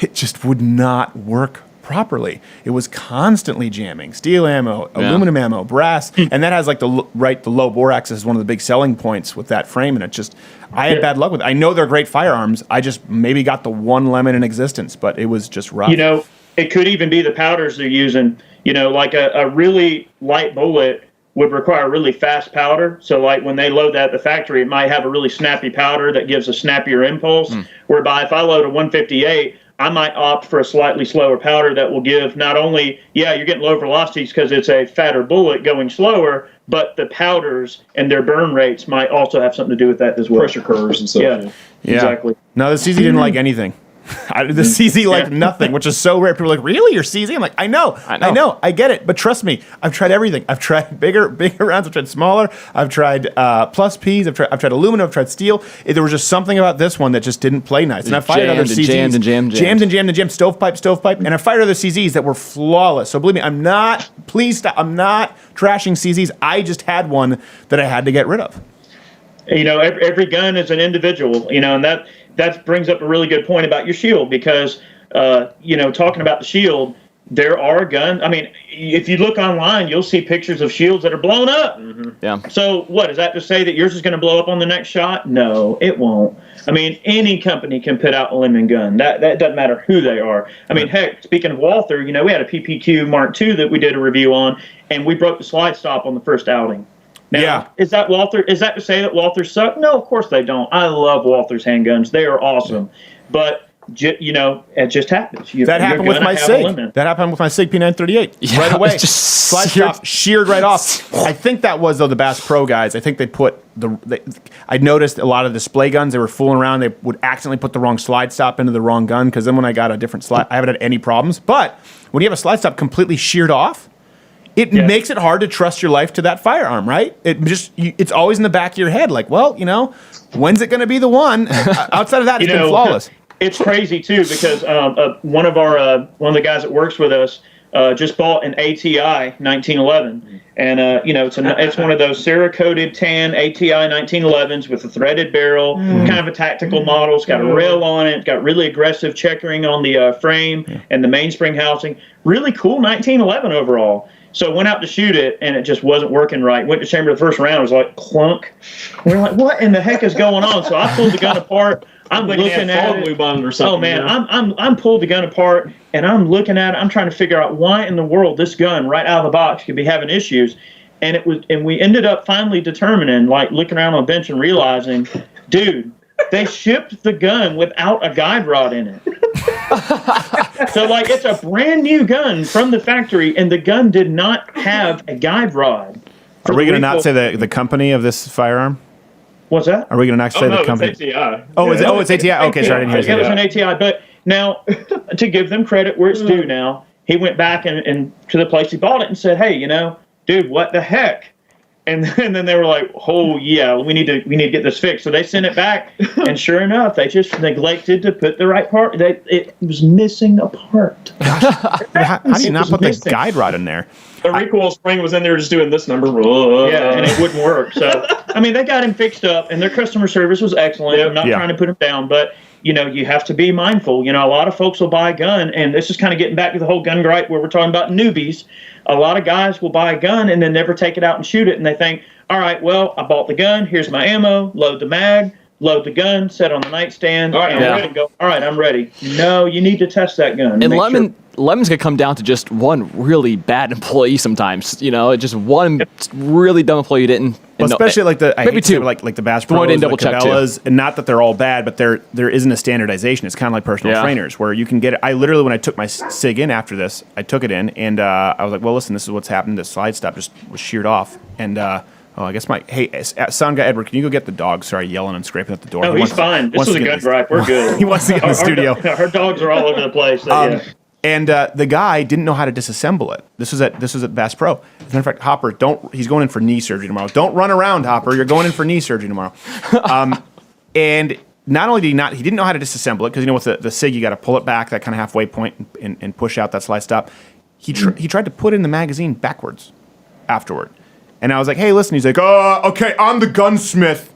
it just would not work properly. It was constantly jamming. Steel ammo, aluminum ammo, brass, and that has like the low bore axis is one of the big selling points with that frame, and it just, I had bad luck with it. I know they're great firearms. I just maybe got the one lemon in existence, but it was just rough. It could even be the powders they're using. Like a really light bullet would require a really fast powder. So like when they load that at the factory, it might have a really snappy powder that gives a snappier impulse. Whereby if I load a 158, I might opt for a slightly slower powder that will give not only, you're getting low velocities because it's a fatter bullet going slower, but the powders and their burn rates might also have something to do with that as well. Pressure curves and stuff. Yeah. Exactly. No, the CZ didn't like anything. The CZ liked nothing, which is so rare. People are like, really? Your CZ? I'm like, I know, I get it. But trust me, I've tried everything. I've tried bigger rounds. I've tried smaller. I've tried plus Ps. I've tried aluminum. I've tried steel. There was just something about this one that just didn't play nice. And I fired other CZs. Jammed, stovepipe. And I fired other CZs that were flawless. So believe me, I'm not trashing CZs. I just had one that I had to get rid of. Every gun is an individual, and that brings up a really good point about your shield because, talking about the shield, there are guns. I mean, if you look online, you'll see pictures of shields that are blown up. Mm-hmm. Yeah. So what, does that just say that yours is going to blow up on the next shot? No, it won't. I mean, any company can put out a lemon gun. That doesn't matter who they are. I mean, heck, speaking of Walther, we had a PPQ Mark II that we did a review on, and we broke the slide stop on the first outing. Now, is that Walther? Is that to say that Walther suck? No, of course they don't. I love Walther's handguns; they are awesome. But it just happens. That happened with my SIG. That happened with my SIG P938 right away. Just slide stop sheared right off. I think that was though the Bass Pro guys. I think they put I noticed a lot of display guns. They were fooling around. They would accidentally put the wrong slide stop into the wrong gun because then when I got a different slide, I haven't had any problems. But when you have a slide stop completely sheared off, it makes it hard to trust your life to that firearm, right? It's always in the back of your head, like, well, when's it going to be the one? Outside of that, it's been flawless. It's crazy too because one of the guys that works with us just bought an ATI 1911, and it's one of those Cerakoted tan ATI 1911s with a threaded barrel, kind of a tactical model. It's got a rail on it. It's got really aggressive checkering on the frame and the mainspring housing. Really cool 1911 overall. So went out to shoot it, and it just wasn't working right. Went to chamber the first round. It was like clunk. We're like, what in the heck is going on? So I pulled the gun apart. I'm looking at it. Or something, oh man, I'm pulled the gun apart, and I'm looking at it. I'm trying to figure out why in the world this gun right out of the box could be having issues. And we ended up finally determining, like looking around on the bench and realizing, dude, they shipped the gun without a guide rod in it. So, like, it's a brand new gun from the factory, and the gun did not have a guide rod. Are we going to not say the company of this firearm? What's that? Are we going to not say the company? It's ATI. It's ATI? Okay, sorry, I didn't hear it. It was an ATI, but now, to give them credit where it's due now, he went back and to the place he bought it and said, hey, dude, what the heck? And then they were like, "Oh yeah, we need to get this fixed." So they sent it back, and sure enough, they just neglected to put the right part. It was missing a part. How do you not put the guide rod in there? The recoil spring was in there just doing this number. Yeah, and it wouldn't work. So I mean, they got him fixed up, and their customer service was excellent. I'm not trying to put him down, but you have to be mindful. A lot of folks will buy a gun, and this is kind of getting back to the whole gun gripe where we're talking about newbies. A lot of guys will buy a gun and then never take it out and shoot it, and they think, all right, well, I bought the gun, here's my ammo, load the mag, load the gun, set on the nightstand, all right, I'm ready to go. All right, I'm ready. No, you need to test that gun. And Lemon's gonna come down to just one really bad employee sometimes. Just one really dumb employee you didn't. Well, especially like maybe two, like the Bass Pros, the Cabela's, and not that they're all bad, but there isn't a standardization. It's kind of like personal trainers where you can get it. I literally, when I took my SIG in after this, I took it in and I was like, well, listen, this is what's happened. This slide stop just was sheared off, and I guess sound guy Edward, can you go get the dog? Sorry, yelling and scraping at the door. No, he's fine. This is a gun gripe. We're good. He wants to get in the studio. Our dogs are all over the place. So, And the guy didn't know how to disassemble it. This was at Bass Pro. As a matter of fact, Hopper, he's going in for knee surgery tomorrow. Don't run around, Hopper. You're going in for knee surgery tomorrow. And not only did he didn't know how to disassemble it, because with the SIG, you got to pull it back, that kind of halfway point, and push out that slide stop. He tried to put in the magazine backwards afterward. And I was like, hey, listen. He's like, okay, I'm the gunsmith.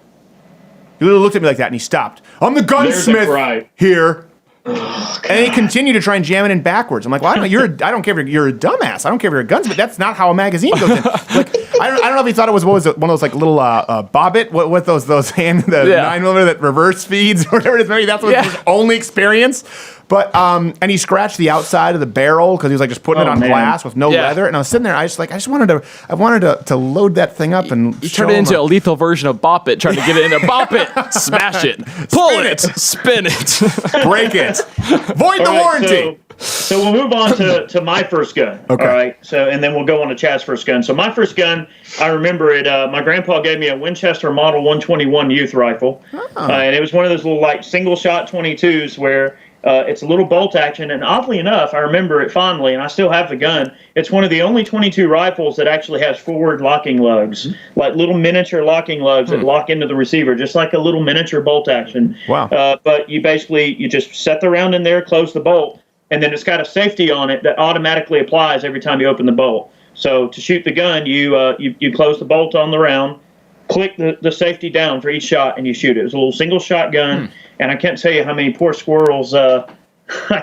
He literally looked at me like that, and he stopped. I'm the gunsmith here. And he continued to try and jam it in backwards. I'm like, well, I don't care if you're a dumbass. I don't care if you're a guns, but that's not how a magazine goes in. Like, I don't know if he thought it was, one of those like little bobbit, what those 9mm that reverse feeds or whatever it is. Maybe that's his only experience. But and he scratched the outside of the barrel because he was like just putting it on glass with no leather. And I was sitting there, I wanted to load that thing up and you turned it into a lethal version of Bop It, trying to get it into Bop It, smash it, pull it, spin it, break it, void the warranty. So we'll move on to my first gun. Okay. All right. So and then we'll go on to Chad's first gun. So my first gun, I remember it. My grandpa gave me a Winchester Model 121 youth rifle, and it was one of those little like single shot 22s where. It's a little bolt action, and oddly enough, I remember it fondly, and I still have the gun. It's one of the only 22 rifles that actually has forward locking lugs, like little miniature locking lugs that lock into the receiver, just like a little miniature bolt action. Wow. But you just set the round in there, close the bolt, and then it's got a safety on it that automatically applies every time you open the bolt. So to shoot the gun, you close the bolt on the round, click the safety down for each shot, and you shoot it. It's a little single shot gun. And I can't tell you how many poor squirrels I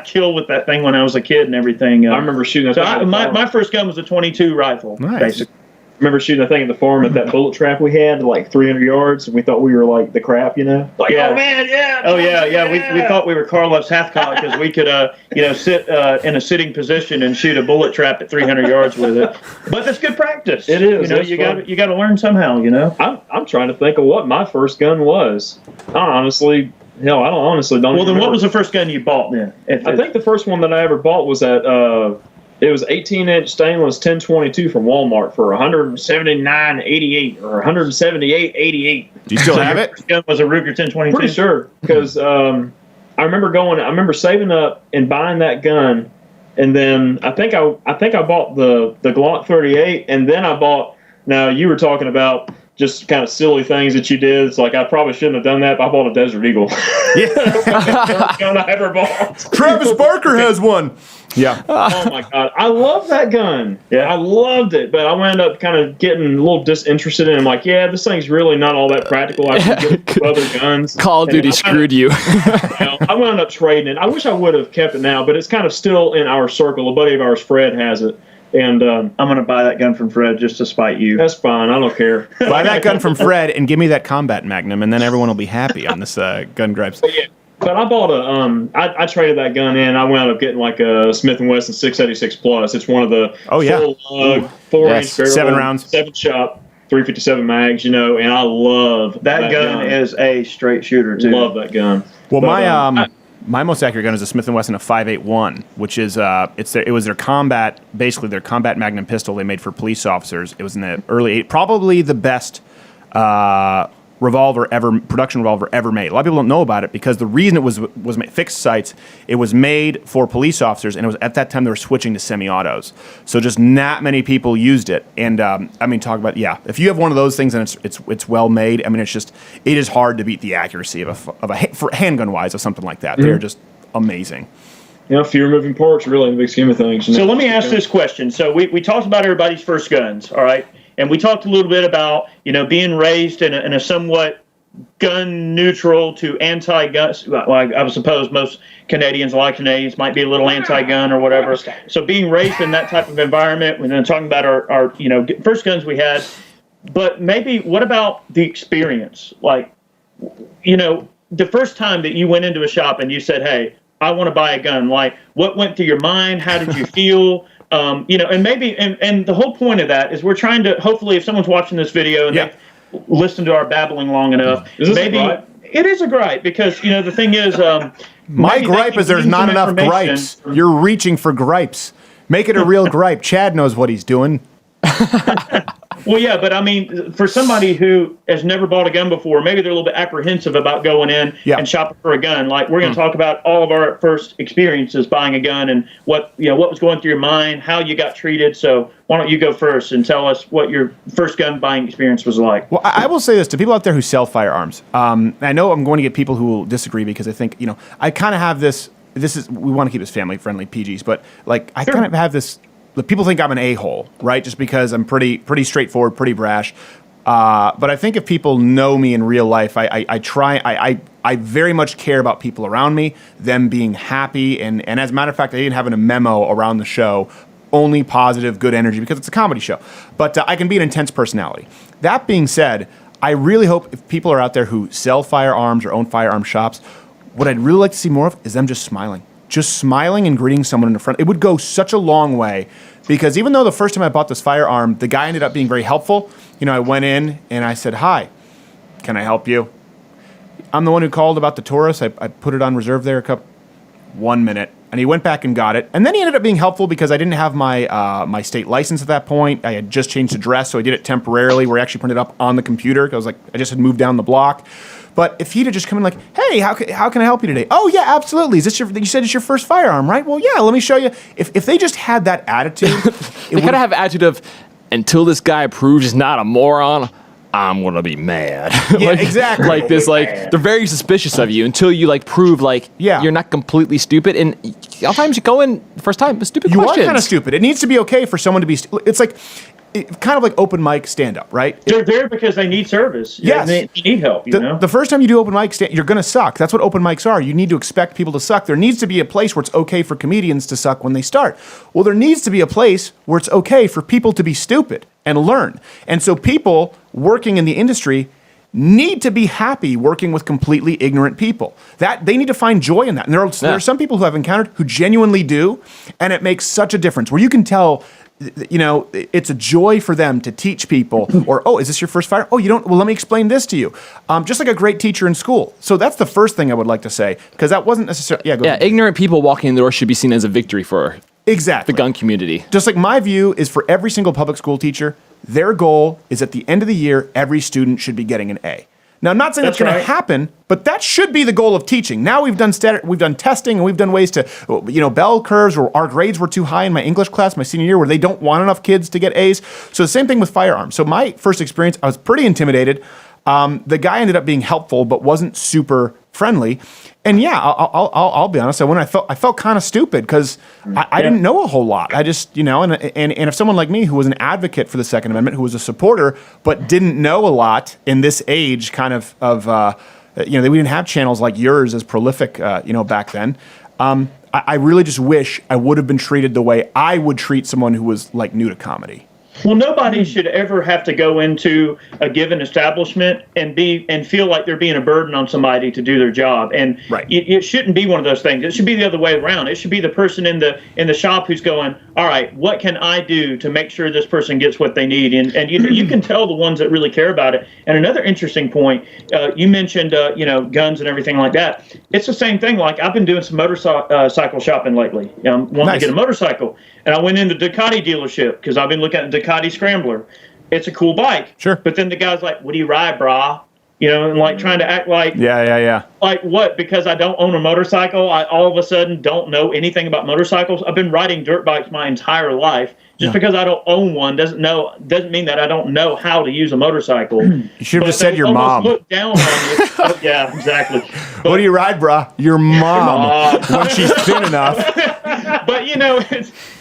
killed with that thing when I was a kid and everything. I remember shooting that thing. My first gun was a 22 rifle, basically. I remember shooting that thing in the farm at that bullet trap we had, like 300 yards, and we thought we were like the crap, Like, yeah. oh man, yeah. Oh yeah. We thought we were Carlos Hathcock because we could, sit in a sitting position and shoot a bullet trap at 300 yards with it. But that's good practice. It is. You got to learn somehow. I'm trying to think of what my first gun was. I honestly don't. Well, then what was the first gun you bought then? I think the first one that I ever bought was it was 18-inch stainless 1022 from Walmart for $179.88 or $178.88. Do you still have it? First gun was a Ruger 1022. Pretty sure, because I remember saving up and buying that gun, and then I think I bought the Glock 38, and then I bought. Now you were talking about just kind of silly things that you did. It's like I probably shouldn't have done that, but I bought a Desert Eagle. First gun I ever bought. Travis Barker has one. Yeah. Oh my God, I love that gun. Yeah, I loved it, but I wound up kind of getting a little disinterested in it. I'm like, yeah, this thing's really not all that practical. I should get other guns. Call of Duty screwed you. I wound up trading it. I wish I would have kept it now, but it's kind of still in our circle. A buddy of ours, Fred, has it. And I'm going to buy that gun from Fred just to spite you. That's fine. I don't care. Buy that gun from Fred and give me that combat Magnum, and then everyone will be happy on this Gun Gripes. But I bought I traded that gun in. I wound up getting like a Smith & Wesson 686 Plus. It's one of the full 4-inch barrel, 7 rounds, 7-shot, 357 mags, and I love that gun. Is a straight shooter too. Love that gun. Well, my most accurate gun is a Smith & Wesson, a 5.81, which is it was their combat Magnum pistol they made for police officers. It was in the early probably the best production revolver ever made. A lot of people don't know about it because the reason it was made, fixed sights. It was made for police officers, and it was at that time they were switching to semi-autos. So just not many people used it. And talk about if you have one of those things and it's well made. I mean, it is hard to beat the accuracy of for handgun wise of something like that. Mm-hmm. They're just amazing. Fewer moving parts, really, in the big scheme of things. So let me ask this question. So we talked about everybody's first guns, all right? And we talked a little bit about, being raised in a somewhat gun neutral to anti-gun. Well, I suppose most Canadians, a lot of Canadians, might be a little anti-gun or whatever. So being raised in that type of environment, we're then talking about our first guns we had. But maybe what about the experience? Like, the first time that you went into a shop and you said, hey, I want to buy a gun. Like, what went through your mind? How did you feel? And maybe, and the whole point of that is we're trying to, hopefully if someone's watching this video and they've listened to our babbling long enough, maybe it is a gripe because, the thing is, my gripe is there's not enough gripes. You're reaching for gripes. Make it a real gripe. Chad knows what he's doing. Well, yeah, but I mean, for somebody who has never bought a gun before, maybe they're a little bit apprehensive about going in and shopping for a gun. Like, we're going to talk about all of our first experiences buying a gun and what was going through your mind, how you got treated. So why don't you go first and tell us what your first gun buying experience was like? Well, I will say this to people out there who sell firearms. I know I'm going to get people who will disagree because I think, I kind of have this. We want to keep this family friendly, PGs, but like I kind of have this. People think I'm an a-hole, right? Just because I'm pretty straightforward, pretty brash. But I think if people know me in real life, I very much care about people around me, them being happy. And as a matter of fact, I even have a memo around the show, only positive, good energy, because it's a comedy show. But I can be an intense personality. That being said, I really hope if people are out there who sell firearms or own firearm shops, what I'd really like to see more of is them just smiling. Just smiling and greeting someone in the front. It would go such a long way, because even though the first time I bought this firearm, the guy ended up being very helpful. I went in and I said, "Hi, can I help you?" I'm the one who called about the Taurus. I put it on reserve there 1 minute. And he went back and got it. And then he ended up being helpful because I didn't have my state license at that point. I had just changed address, so I did it temporarily, where I actually printed it up on the computer. I was like, I just had moved down the block. But if he'd have just come in like, "Hey, how can I help you today?" "Oh yeah, absolutely. Is this you said it's your first firearm, right? Well, yeah, let me show you." If they just had that attitude, they kind of have attitude of, until this guy proves he's not a moron, I'm gonna be mad. Yeah, exactly. Like this, like they're very suspicious of you until you prove you're not completely stupid. And sometimes you go in the first time with stupid questions. You are kind of stupid. It needs to be okay for someone to be. It's kind of like open mic stand up, right? They're there because they need service. Yes, they need help. The first time you do open mic you're gonna suck. That's what open mics are. You need to expect people to suck. There needs to be a place where it's okay for comedians to suck when they start. Well, there needs to be a place where it's okay for people to be stupid and learn. And so people working in the industry need to be happy working with completely ignorant people. That they need to find joy in that. And there are some people who I've encountered who genuinely do, and it makes such a difference where you can tell, it's a joy for them to teach people. Or, "Oh, is this your first fire? Oh, you don't? Well, let me explain this to you." Just like a great teacher in school. So that's the first thing I would like to say, because that wasn't necessarily. Yeah, go ahead. Ignorant people walking in the door should be seen as a victory for exactly the gun community. Just like my view is for every single public school teacher, their goal is at the end of the year, every student should be getting an A. Now, I'm not saying that's going to happen, but that should be the goal of teaching. Now we've done testing, and we've done ways to, bell curves, or our grades were too high in my English class my senior year, where they don't want enough kids to get A's. So the same thing with firearms. So my first experience, I was pretty intimidated. The guy ended up being helpful, but wasn't super friendly. And yeah, I'll be honest. I felt kind of stupid because I didn't know a whole lot. I just, and if someone like me who was an advocate for the Second Amendment, who was a supporter, but didn't know a lot in this age, we didn't have channels like yours as prolific, back then. I really just wish I would have been treated the way I would treat someone who was new to comedy. Well, nobody should ever have to go into a given establishment and feel like they're being a burden on somebody to do their job. And it shouldn't be one of those things. It should be the other way around. It should be the person in the shop who's going, "All right, what can I do to make sure this person gets what they need?" And you can tell the ones that really care about it. And another interesting point, you mentioned guns and everything like that. It's the same thing. Like, I've been doing some motorcycle shopping lately. Wanting to get a motorcycle, and I went in the Ducati dealership because I've been looking at the Ducati Scrambler. It's a cool bike. Sure. But then the guy's like, "What do you ride, brah?" And trying to act like, yeah. Like what? Because I don't own a motorcycle, I all of a sudden don't know anything about motorcycles. I've been riding dirt bikes my entire life. Just because I don't own one doesn't mean that I don't know how to use a motorcycle. You should have just said your mom. Look down on you. Oh, yeah, exactly. What do you ride, brah? Your mom. When she's thin enough. But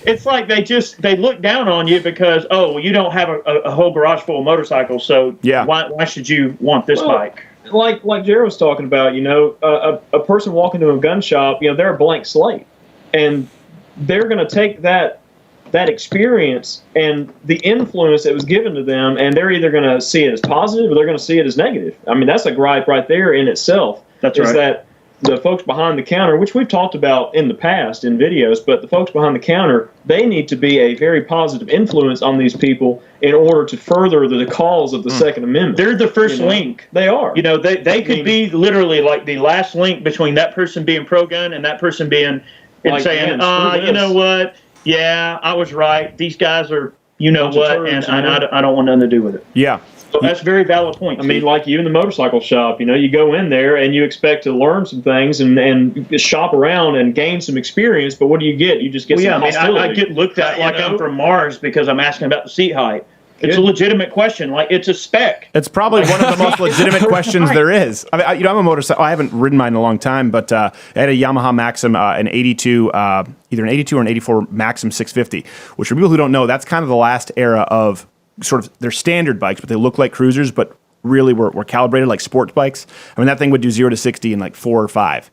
it's like they look down on you because you don't have a whole garage full of motorcycles, so why should you want this bike? Like Jared was talking about, a person walking to a gun shop, they're a blank slate, and they're going to take that experience and the influence that was given to them, and they're either going to see it as positive or they're going to see it as negative. I mean, that's a gripe right there in itself. That's right. That the folks behind the counter, which we've talked about in the past in videos, but the folks behind the counter, they need to be a very positive influence on these people in order to further the cause of the Second Amendment. They're the first link. They are. They could be literally like the last link between that person being pro-gun and that person being saying, you know what? Yeah, I was right. These guys are, what, and I don't want nothing to do with it. Yeah. So that's a very valid point. I mean, like you in the motorcycle shop, you go in there and you expect to learn some things and shop around and gain some experience, but what do you get? You just get some hostility. I get looked at like I'm from Mars because I'm asking about the seat height. It's a legitimate question. Like, it's a spec. It's probably one of the most legitimate questions there is. I mean, I'm a motorcycle. I haven't ridden mine in a long time, but I had a Yamaha Maxim, an 82, either an 82 or an 84 Maxim 650, which for people who don't know, that's kind of the last era of they're standard bikes, but they look like cruisers, but really were calibrated like sports bikes. I mean, that thing would do 0 to 60 in like 4 or 5.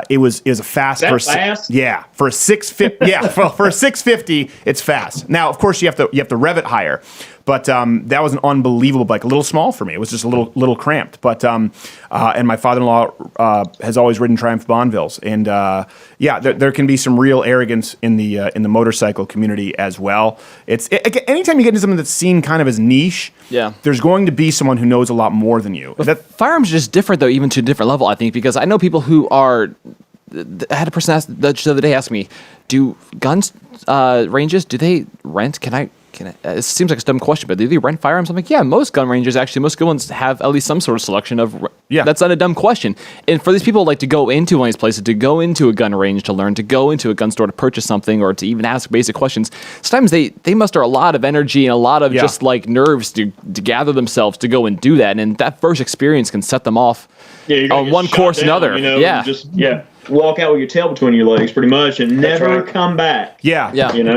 It was a fast. Fast? Yeah, for a 650. Yeah, for a 650, it's fast. Now, of course, you have to rev it higher, but that was an unbelievable bike. A little small for me. It was just a little cramped. But and my father-in-law has always ridden Triumph Bonvilles, and there can be some real arrogance in the motorcycle community as well. Anytime you get into something that's seen kind of as niche, there's going to be someone who knows a lot more than you. Firearms are just different, though, even to a different level, I think, because I know people who I had a person ask the other day ask me, do guns ranges, do they rent? Can I it seems like a dumb question, but do they rent firearms? I'm like, yeah, most gun ranges, actually, most good ones have at least some sort of selection of. Yeah, that's not a dumb question. And for these people like to go into one of these places, to go into a gun range to learn, to go into a gun store to purchase something, or to even ask basic questions, sometimes they muster a lot of energy and a lot of just like nerves to gather themselves to go and do that. And that first experience can set them off on one course another. Walk out with your tail between your legs, pretty much, and never come back. Yeah.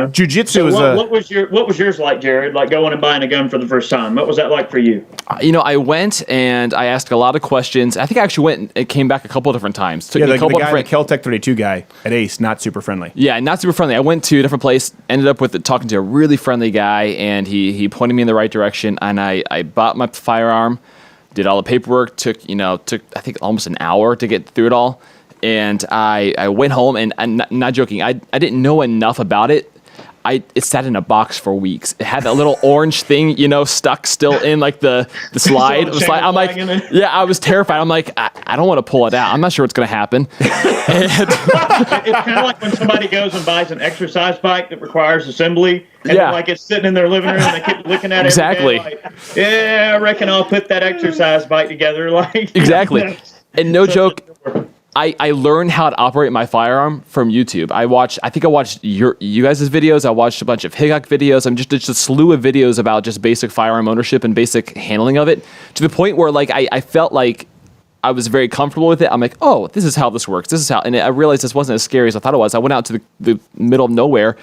Jiu-jitsu is what was yours like, Jared? Like going and buying a gun for the first time. What was that like for you? I went and I asked a lot of questions. I think I actually went and came back a couple of different times. The Kel-Tec 32 guy at Ace, not super friendly. Yeah, not super friendly. I went to a different place, ended up talking to a really friendly guy, and he pointed me in the right direction, and I bought my firearm, did all the paperwork, took I think almost an hour to get through it all. And I went home, and I'm not joking, I didn't know enough about it. It sat in a box for weeks. It had that little orange thing, stuck still in like the slide. I'm like, I was terrified. I'm like, I don't want to pull it out. I'm not sure what's going to happen. It's kind of like when somebody goes and buys an exercise bike that requires assembly, and like it's sitting in their living room, and they keep looking at it. Exactly. Every day, I reckon I'll put that exercise bike together. Exactly. And no joke. I learned how to operate my firearm from YouTube. I watched you guys' videos. I watched a bunch of Higgok videos. I'm just a slew of videos about just basic firearm ownership and basic handling of it, to the point where like I felt like I was very comfortable with it. I'm like, oh, this is how this works. This is how, and I realized this wasn't as scary as I thought it was. I went out to the middle of nowhere,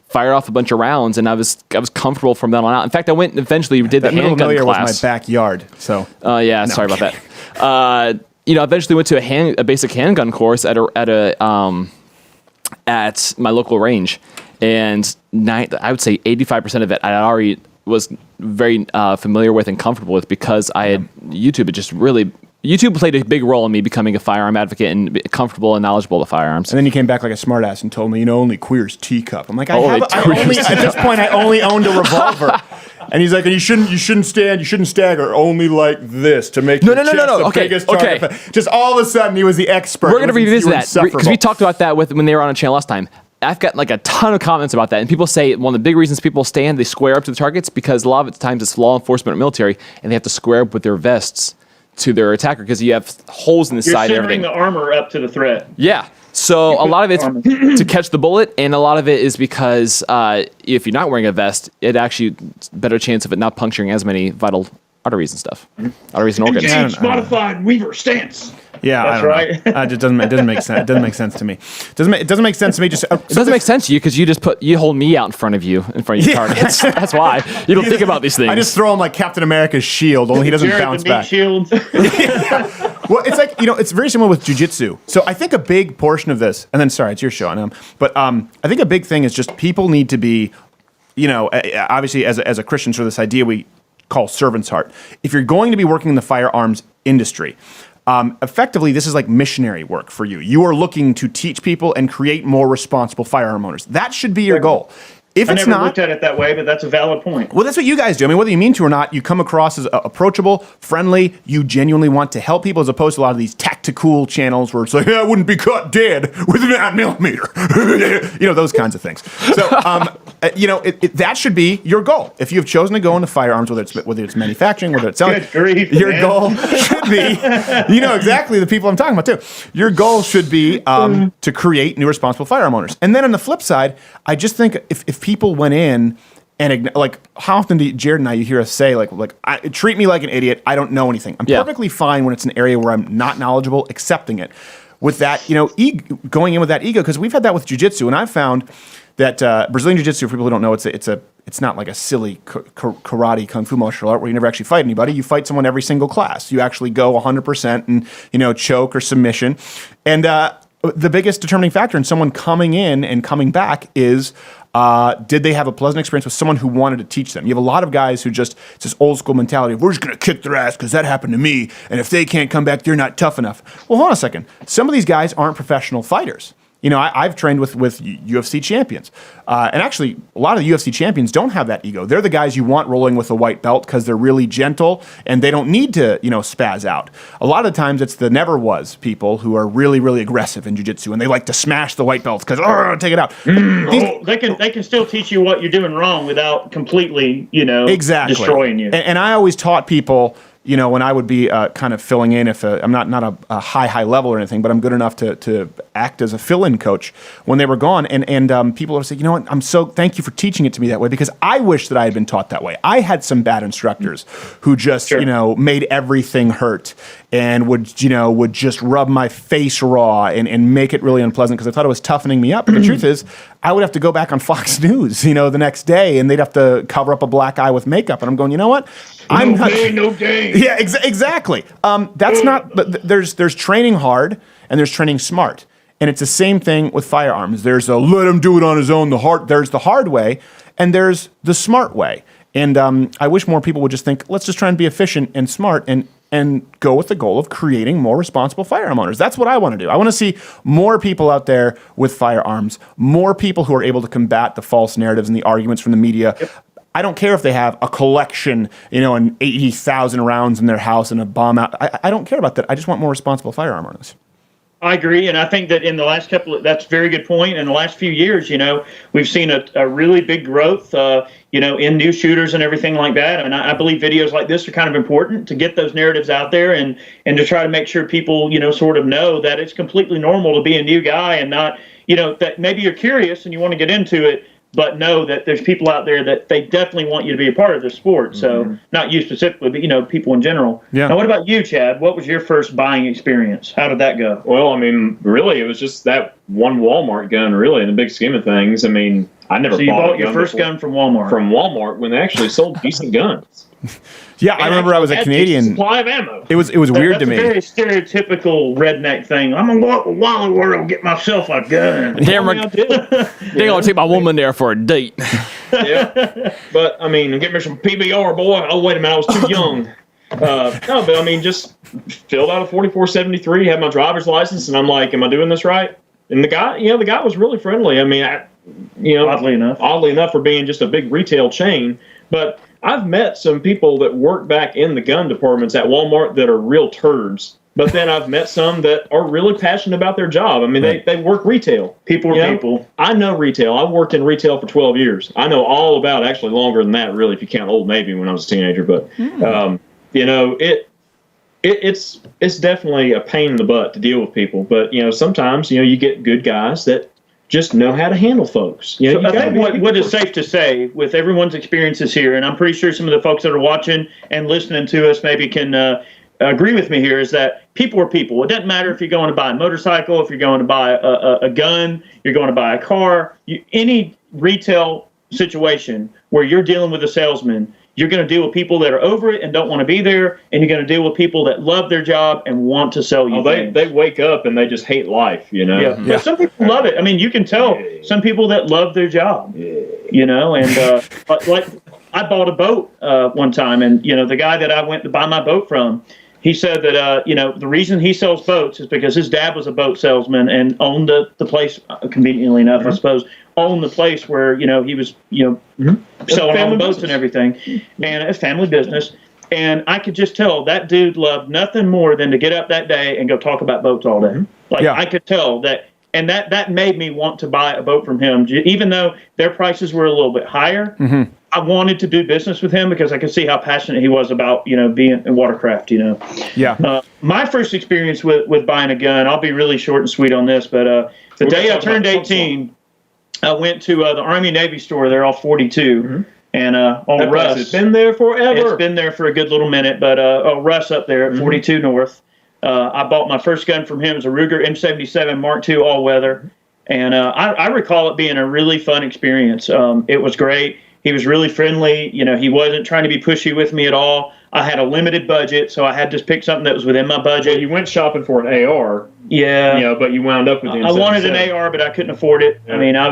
fired off a bunch of rounds, and I was comfortable from then on out. In fact, I went and eventually did the handgun class. Was my backyard. So sorry about that. Eventually went to a basic handgun course at my local range, and I would say 85% of it I already was very familiar with and comfortable with, because I had YouTube. YouTube played a big role in me becoming a firearm advocate and comfortable and knowledgeable with firearms. And then you came back like a smartass and told me, only queers teacup. I'm like, at this point, I only owned a revolver. And he's like, and you shouldn't stagger, only like this to make your chest the biggest target. Just all of a sudden, he was the expert. We're going to revisit that, because we talked about that when they were on a channel last time. I've got like a ton of comments about that, and people say one of the big reasons people stand, they square up to the targets, because a lot of times it's law enforcement or military, and they have to square up with their vests to their attacker, because you have holes in the side of everything. You're centering the armor up to the threat. Yeah. So a lot of it's to catch the bullet, and a lot of it is because if you're not wearing a vest, it actually better chance of it not puncturing as many vital arteries and stuff, arteries and organs. Engage modified Weaver stance. Yeah, that's right. It doesn't make sense. It doesn't make sense to me. It doesn't make sense to me. It doesn't make sense to you because you hold me out in front of your targets. That's why you don't think about these things. I just throw him like Captain America's shield, only he doesn't bounce back. Shield. Well, it's like it's very similar with jiu-jitsu. So I think a big portion of this, and then sorry, it's your show, but I think a big thing is just people need to be, obviously as a Christian, sort of this idea we call servant's heart. If you're going to be working in the firearms industry, effectively, this is like missionary work for you. You are looking to teach people and create more responsible firearm owners. That should be your goal. If it's never looked at it that way, but that's a valid point. Well, that's what you guys do. I mean, whether you mean to or not, you come across as approachable, friendly. You genuinely want to help people, as opposed to a lot of these tactical channels where it's like, I wouldn't be caught dead with a 9mm. Those kinds of things. So, that should be your goal. If you have chosen to go into firearms, whether it's manufacturing, whether it's selling, goal should be, exactly the people I'm talking about too. Your goal should be to create new responsible firearm owners. And then on the flip side, I just think if people went in and like, how often do Jared and I, you hear us say treat me like an idiot. I don't know anything. I'm perfectly fine when it's an area where I'm not knowledgeable, accepting it. With that, going in with that ego, because we've had that with jiu-jitsu, and I've found that Brazilian jiu-jitsu, for people who don't know, it's it's not like a silly karate kung fu martial art where you never actually fight anybody. You fight someone every single class. You actually go 100% and, choke or submission. And the biggest determining factor in someone coming in and coming back is, did they have a pleasant experience with someone who wanted to teach them? You have a lot of guys who it's this old school mentality of, we're just going to kick their ass because that happened to me. And if they can't come back, they're not tough enough. Well, hold on a second. Some of these guys aren't professional fighters. I've trained with UFC champions. And actually, a lot of the UFC champions don't have that ego. They're the guys you want rolling with a white belt because they're really gentle and they don't need to, spaz out. A lot of the times, it's the never was people who are really, really aggressive in jiu-jitsu and they like to smash the white belts because, take it out. They can still teach you what you're doing wrong without completely, exactly destroying you. And I always taught people, when I would be kind of filling in, if I'm not a high level or anything, but I'm good enough to act as a fill-in coach when they were gone. And people would say, thank you for teaching it to me that way, because I wish that I had been taught that way. I had some bad instructors who just, made everything hurt and would just rub my face raw and make it really unpleasant because I thought it was toughening me up. But the truth is, I would have to go back on Fox News, the next day, and they'd have to cover up a black eye with makeup. And I'm going, you know what? No gain. Yeah, exactly. That's not. There's training hard and there's training smart, and it's the same thing with firearms. There's a let him do it on his own. There's the hard way, and there's the smart way. And I wish more people would just think, let's just try and be efficient and smart and go with the goal of creating more responsible firearm owners. That's what I want to do. I want to see more people out there with firearms, more people who are able to combat the false narratives and the arguments from the media. Yep. I don't care if they have a collection, and 80,000 rounds in their house and a bomb out. I don't care about that. I just want more responsible firearm owners. I agree, and I think that in the last that's a very good point. In the last few years, we've seen a really big growth, in new shooters and everything like that. And I believe videos like this are kind of important to get those narratives out there and to try to make sure people, sort of know that it's completely normal to be a new guy and not, that maybe you're curious and you want to get into it, but know that there's people out there that they definitely want you to be a part of the sport. So not you specifically, but, people in general. Yeah. Now, what about you, Chad? What was your first buying experience? How did that go? Well, really, it was just that one Walmart gun, really, in the big scheme of things. I never So you bought your first gun from Walmart? From Walmart when they actually sold decent guns. Yeah, I remember I was a Canadian. Supply of ammo. It was weird to me. That's a very stereotypical redneck thing. I'm gonna go out to Wally World and get myself a gun. They're gonna take my woman there for a date. Yeah, but get me some PBR, boy. Oh wait a minute, I was too young. No, but just filled out a 4473, had my driver's license, and I'm like, am I doing this right? And the guy was really friendly. Oddly enough, for being just a big retail chain, but I've met some people that work back in the gun departments at Walmart that are real turds. But then I've met some that are really passionate about their job. They work retail. People are people. I know retail. I worked in retail for 12 years. I know all about it, actually longer than that, really, if you count Old Navy when I was a teenager. But, it's definitely a pain in the butt to deal with people. But, sometimes, you get good guys that just know how to handle folks. So I think what is safe to say with everyone's experiences here, and I'm pretty sure some of the folks that are watching and listening to us maybe can agree with me here, is that people are people. It doesn't matter if you're going to buy a motorcycle, if you're going to buy a gun, you're going to buy a car, any retail situation where you're dealing with a salesman, you're going to deal with people that are over it and don't want to be there, and you're going to deal with people that love their job and want to sell you things. They wake up and they just hate life, Yeah. Yeah. Some people love it. You can tell some people that love their job, and like I bought a boat one time, and, the guy that I went to buy my boat from, he said that, the reason he sells boats is because his dad was a boat salesman and owned the place, conveniently enough, I suppose, owned the place where, he was, selling all the boats and everything, and a family business. And I could just tell that dude loved nothing more than to get up that day and go talk about boats all day. I could tell that, and that made me want to buy a boat from him, even though their prices were a little bit higher. Mm-hmm. I wanted to do business with him because I could see how passionate he was about, being in watercraft, Yeah. My first experience with buying a gun, I'll be really short and sweet on this, but the day I turned 18, I went to the Army Navy store there off 42, mm-hmm. and on Russ. It's been there forever. It's been there for a good little minute, but Russ up there at mm-hmm. 42 North. I bought my first gun from him. It was a Ruger M77 Mark II all-weather, and I recall it being a really fun experience. It was great. He was really friendly. You know, he wasn't trying to be pushy with me at all. I had a limited budget, so I had to pick something that was within my budget. Well, you went shopping for an AR. Yeah. You know, but you wound up with the I wanted an AR, but I couldn't afford it. Yeah. I mean, I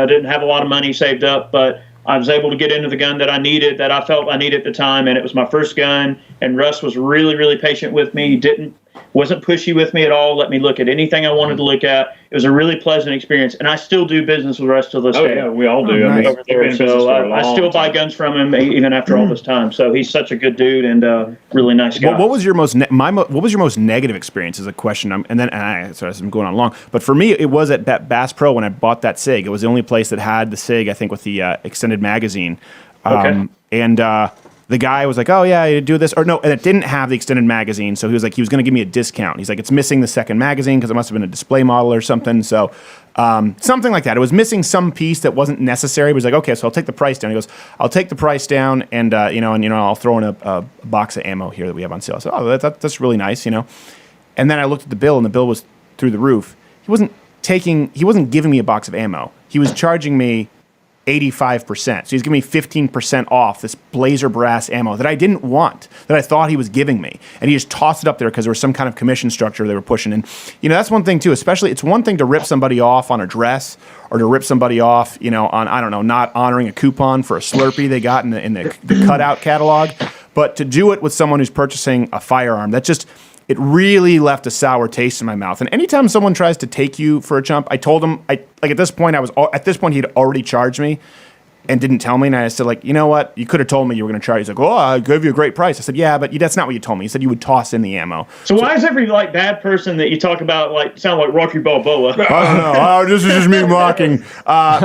didn't have a lot of money saved up, but I was able to get into the gun that I needed, that I felt I needed at the time, and it was my first gun. And Russ was really, really patient with me. He wasn't pushy with me at all. Let me look at anything I wanted to look at. It was a really pleasant experience, and I still do business with Russ to this day. Yeah, we all do. Oh, nice. I mean, Over there, so I still buy guns from him even after all this time. So he's such a good dude and really nice guy. What was your most what was your most negative experience? Is a question. Sorry, I'm going on long. But for me, it was at Bass Pro when I bought that SIG. It was the only place that had the SIG, I think, with the extended magazine. Okay. And the guy was like, "Oh yeah, you do this," or no, and it didn't have the extended magazine. So he was going to give me a discount. He's like, "It's missing the second magazine because it must have been a display model or something." So something like that. It was missing some piece that wasn't necessary. He was like, "Okay, so I'll take the price down." He goes, "I'll take the price down, and I'll throw in a box of ammo here that we have on sale." I said, "Oh, that's really nice, you know." And then I looked at the bill, and the bill was through the roof. He wasn't giving me a box of ammo. He was charging me 85%. So he's giving me 15% off this Blazer brass ammo that I didn't want, that I thought he was giving me. And he just tossed it up there because there was some kind of commission structure they were pushing. And, that's one thing too, especially it's one thing to rip somebody off on a dress or to rip somebody off, on, I don't know, not honoring a coupon for a Slurpee they got in the cutout catalog. But to do it with someone who's purchasing a firearm, it really left a sour taste in my mouth. And anytime someone tries to take you for a chump, I told him, at this point he'd already charged me and didn't tell me. And I said, you know what? You could have told me you were going to charge. He's like, "Oh, I gave you a great price." I said, "Yeah, but that's not what you told me. You said you would toss in the ammo." So why is every bad person that you talk about sound like Rocky Balboa? I don't know. This is just me mocking. My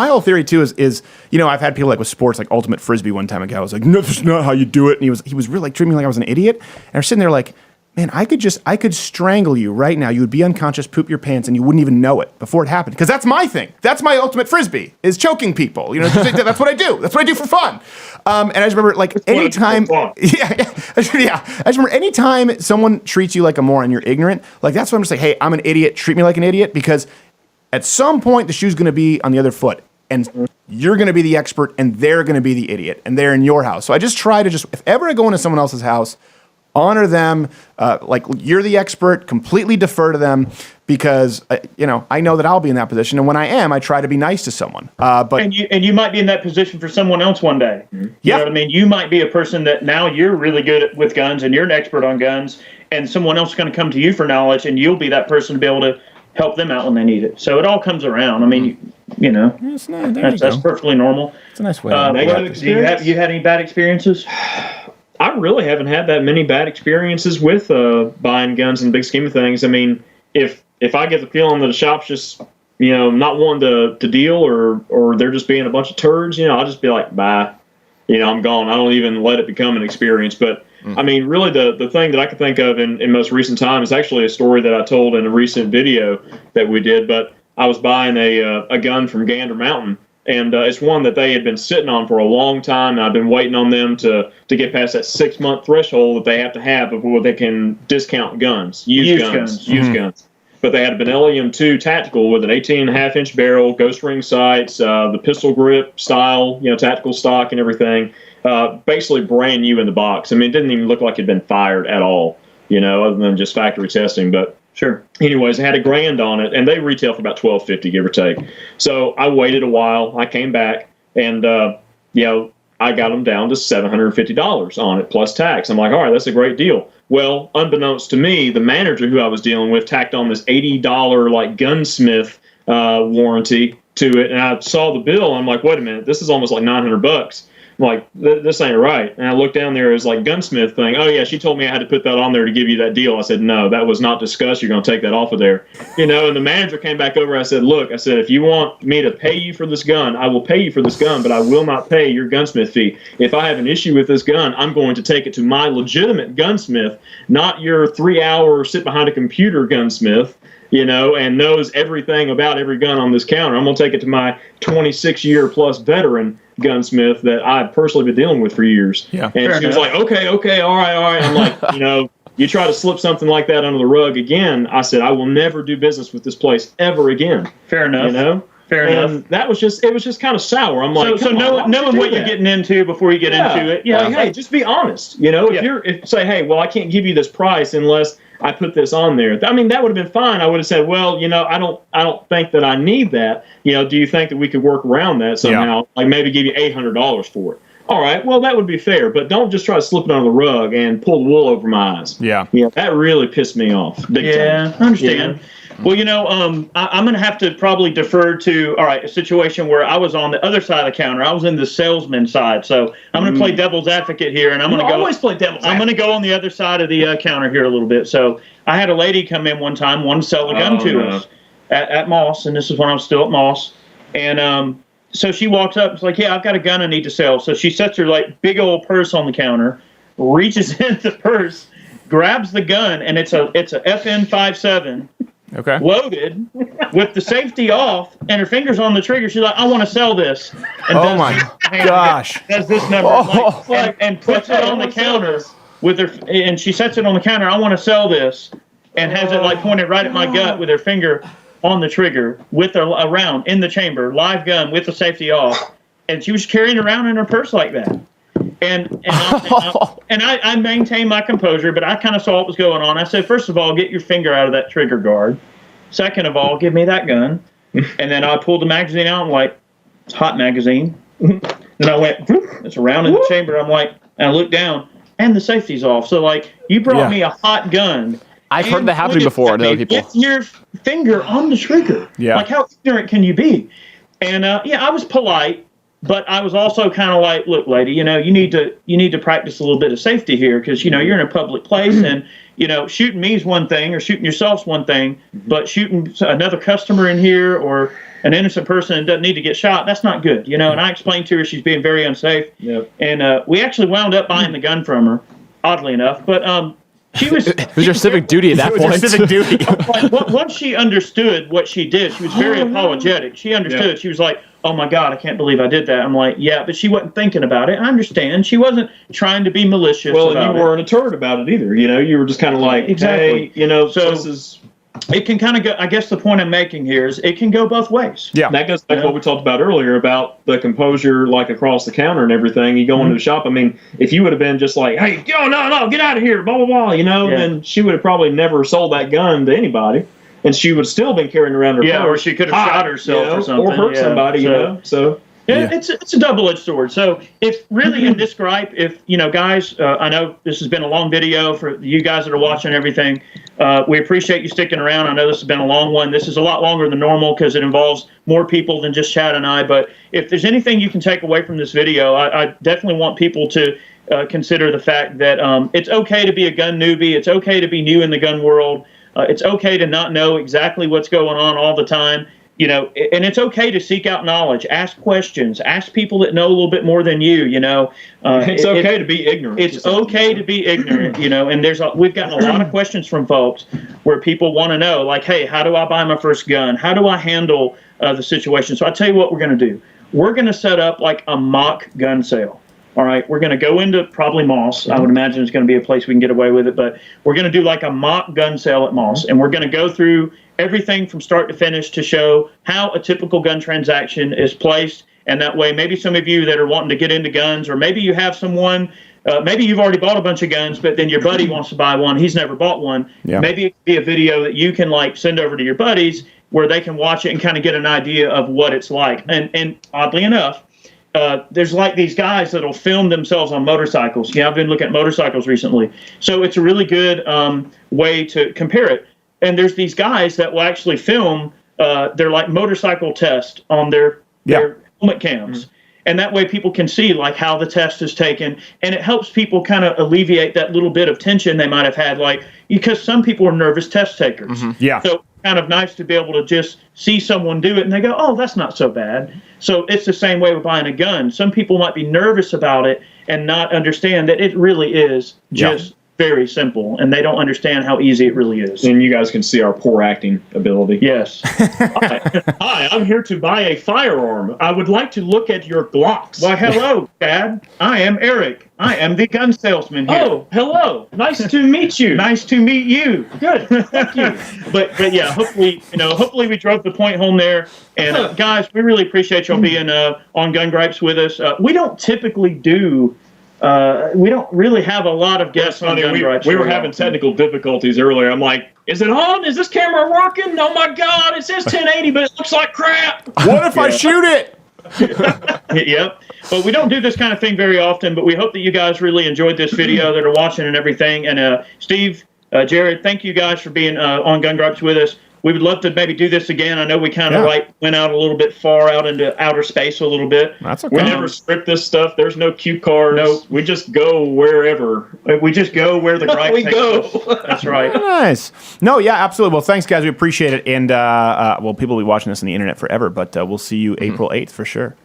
whole theory too is I've had people with sports, like ultimate frisbee. One time a guy was like, "No, that's not how you do it," and he was really treating me like I was an idiot. And I was sitting there like, man, I could strangle you right now. You would be unconscious, poop your pants, and you wouldn't even know it before it happened. Because that's my thing. That's my ultimate frisbee, is choking people. That's what I do. That's what I do for fun. And I just remember, anytime, I just remember anytime someone treats you like a moron, you're ignorant. That's what I'm just like, hey, I'm an idiot. Treat me like an idiot, because at some point the shoe's going to be on the other foot. And you're going to be the expert, and they're going to be the idiot, and they're in your house. So I just try to if ever I go into someone else's house, honor them, you're the expert, completely defer to them, because I know that I'll be in that position, and when I am, I try to be nice to someone. And you might be in that position for someone else one day. You know what I mean? You might be a person that now you're really good with guns, and you're an expert on guns, and someone else is going to come to you for knowledge, and you'll be that person to be able to help them out when they need it. So it all comes around. I mean, that's perfectly normal. It's a nice way. You had any bad experiences? I really haven't had that many bad experiences with buying guns in the big scheme of things. I mean, if I get the feeling that the shop's just not wanting to deal, or they're just being a bunch of turds, I'll just be like, bye. I'm gone. I don't even let it become an experience. But I mean, really, the thing that I can think of in most recent time is actually a story that I told in a recent video that we did. But I was buying a gun from Gander Mountain. And it's one that they had been sitting on for a long time, and I've been waiting on them to get past that 6-month threshold that they have to have before they can discount guns, used guns. But they had a Benelli M2 tactical with an 18.5-inch barrel, ghost ring sights, the pistol grip style, tactical stock and everything, basically brand new in the box. I mean, it didn't even look like it had been fired at all, other than just factory testing. But sure. Anyways, it had $1,000 on it, and they retail for about $1,250, give or take. So I waited a while. I came back, and I got them down to $750 on it plus tax. I'm like, all right, that's a great deal. Well, unbeknownst to me, the manager who I was dealing with tacked on this $80 gunsmith warranty to it, and I saw the bill. And I'm like, wait a minute, this is almost like $900. I'm like, this ain't right. And I looked down there, it was like gunsmith thing. Oh yeah, she told me I had to put that on there to give you that deal. I said, no, that was not discussed. You're going to take that off of there. And the manager came back over. I said, look, if you want me to pay you for this gun, I will pay you for this gun, but I will not pay your gunsmith fee. If I have an issue with this gun, I'm going to take it to my legitimate gunsmith, not your 3-hour sit behind a computer gunsmith, and knows everything about every gun on this counter. I'm going to take it to my 26-year plus veteran gunsmith that I've personally been dealing with for years. Yeah. And she was like, okay, all right. I'm like, you try to slip something like that under the rug again, I said, I will never do business with this place ever again. Fair enough. Fair and enough. that was just kind of sour. I'm like, so knowing what you're getting into before you get into it. Yeah. Like, hey, just be honest. You know, if say, hey, well, I can't give you this price unless I put this on there. I mean, that would have been fine. I would have said, well, you know, I don't think that I need that. You know, do you think that we could work around that somehow? Like maybe give you $800 for it. All right, well, that would be fair, but don't just try to slip it under the rug and pull the wool over my eyes. Yeah. Yeah, that really pissed me off. Big time. I understand. Yeah. Well, you know, I'm going to have to probably defer to, a situation where I was on the other side of the counter. I was in the salesman side, so I'm going to play devil's advocate here, and I'm going to always play devil's advocate. I'm going to go on the other side of the counter here a little bit. So I had a lady come in one time, wanted to sell a gun to us at Moss, and this is when I was still at Moss, and so she walks up, it's like, yeah, I've got a gun I need to sell. So she sets her like big old purse on the counter, reaches in the purse, grabs the gun, and it's a FN57. Okay. Loaded with the safety off and her fingers on the trigger. She's like, I want to sell this. And Oh my gosh. does this number and puts it on the counter with her, and she sets it on the counter. I want to sell this, and has it like pointed right at my gut with her finger on the trigger with a round in the chamber, live gun with the safety off, and she was carrying it around in her purse like that. And I maintained my composure, but I kind of saw what was going on. I said, first of all, get your finger out of that trigger guard. Second of all, give me that gun. And then I pulled the magazine out. I'm like, it's a hot magazine. Then I went, it's a round in the chamber. I'm like, and I looked down, and the safety's off. So, like, you brought me a hot gun. I've heard that happening before to other people. With your finger on the trigger. Yeah. Like, how ignorant can you be? And, I was polite. But I was also kind of like, look, lady, you know, you need to practice a little bit of safety here because, you know, you're in a public place and, you know, shooting me is one thing or shooting yourself's one thing, but shooting another customer in here or an innocent person that doesn't need to get shot, that's not good, you know. And I explained to her she's being very unsafe. Yep. And we actually wound up buying the gun from her, oddly enough. But she was... It was your civic duty at that point. It was your civic duty. Once she understood what she did, she was very apologetic. She understood. Yeah. She was like, oh my God, I can't believe I did that. I'm like, yeah, but she wasn't thinking about it. I understand. She wasn't trying to be malicious about it. Well, you weren't a turd about it either. You know, you were just kind of like, exactly. Hey, you know, so this is... It can kind of go, I guess the point I'm making here is it can go both ways. Yeah. And that goes back to what we talked about earlier about the composure, like across the counter and everything. You go into the shop. I mean, if you would have been just like, hey, no, get out of here, blah, blah, blah, you know, then she would have probably never sold that gun to anybody. And she would have still been carrying around her purse. Or she could have shot herself or something. Or hurt somebody, you know, so... Yeah, it's a double-edged sword. So if really in this gripe, if, you know, guys, I know this has been a long video for you guys that are watching everything. We appreciate you sticking around. I know this has been a long one. This is a lot longer than normal because it involves more people than just Chad and I. But if there's anything you can take away from this video, I definitely want people to consider the fact that it's okay to be a gun newbie. It's okay to be new in the gun world. It's okay to not know exactly what's going on all the time. You know, and it's okay to seek out knowledge, ask questions, ask people that know a little bit more than you, you know. It's okay to be ignorant. It's okay to be ignorant, you know, and we've gotten a lot of questions from folks where people want to know, like, hey, how do I buy my first gun? How do I handle the situation? So I tell you what we're going to do. We're going to set up like a mock gun sale. All right, we're going to go into probably Moss. I would imagine it's going to be a place we can get away with it, but we're going to do like a mock gun sale at Moss, and we're going to go through everything from start to finish to show how a typical gun transaction is placed, and that way maybe some of you that are wanting to get into guns, or maybe you have someone, maybe you've already bought a bunch of guns, but then your buddy wants to buy one, he's never bought one. Yeah. Maybe it could be a video that you can like send over to your buddies where they can watch it and kind of get an idea of what it's like. And oddly enough, there's like these guys that'll film themselves on motorcycles. Yeah, I've been looking at motorcycles recently. So it's a really good way to compare it. And there's these guys that will actually film their like motorcycle test on their helmet cams. Mm-hmm. And that way people can see like how the test is taken. And it helps people kind of alleviate that little bit of tension they might have had, like, because some people are nervous test takers. Mm-hmm. Yeah. So kind of nice to be able to just see someone do it and they go, oh, that's not so bad. So it's the same way with buying a gun. Some people might be nervous about it and not understand that it really is just very simple, and they don't understand how easy it really is. And you guys can see our poor acting ability. Yes. Hi, I'm here to buy a firearm. I would like to look at your Glocks. Well, hello, Chad. I am Eric. I am the gun salesman here. Oh, hello. Nice to meet you. Nice to meet you. Good. Thank you. But yeah, hopefully we drove the point home there. And guys, we really appreciate y'all being on Gun Gripes with us. We don't typically do. We don't really have a lot of guests on Gun Gripes. We were having technical difficulties earlier. I'm like, is it on? Is this camera working? Oh my God! It says 1080, but it looks like crap. What if I shoot it? Yep. But we don't do this kind of thing very often, but we hope that you guys really enjoyed this video that are watching and everything. And Steve, Jared, thank you guys for being on Gun Gripes with us. We would love to maybe do this again. I know we kind of went out a little bit far out into outer space a little bit. That's okay. We never script this stuff. There's no cue cards. No. We just go wherever. We just go where the gripe we takes go. us. That's right. Nice. No, yeah, absolutely. Well, thanks, guys. We appreciate it. And, well, people will be watching this on the internet forever, but we'll see you April 8th for sure.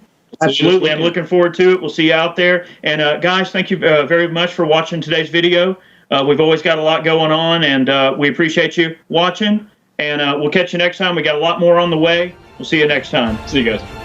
Absolutely. I'm looking forward to it. We'll see you out there. And, guys, thank you very much for watching today's video. We've always got a lot going on, and we appreciate you watching. And we'll catch you next time. We got a lot more on the way. We'll see you next time. See you guys.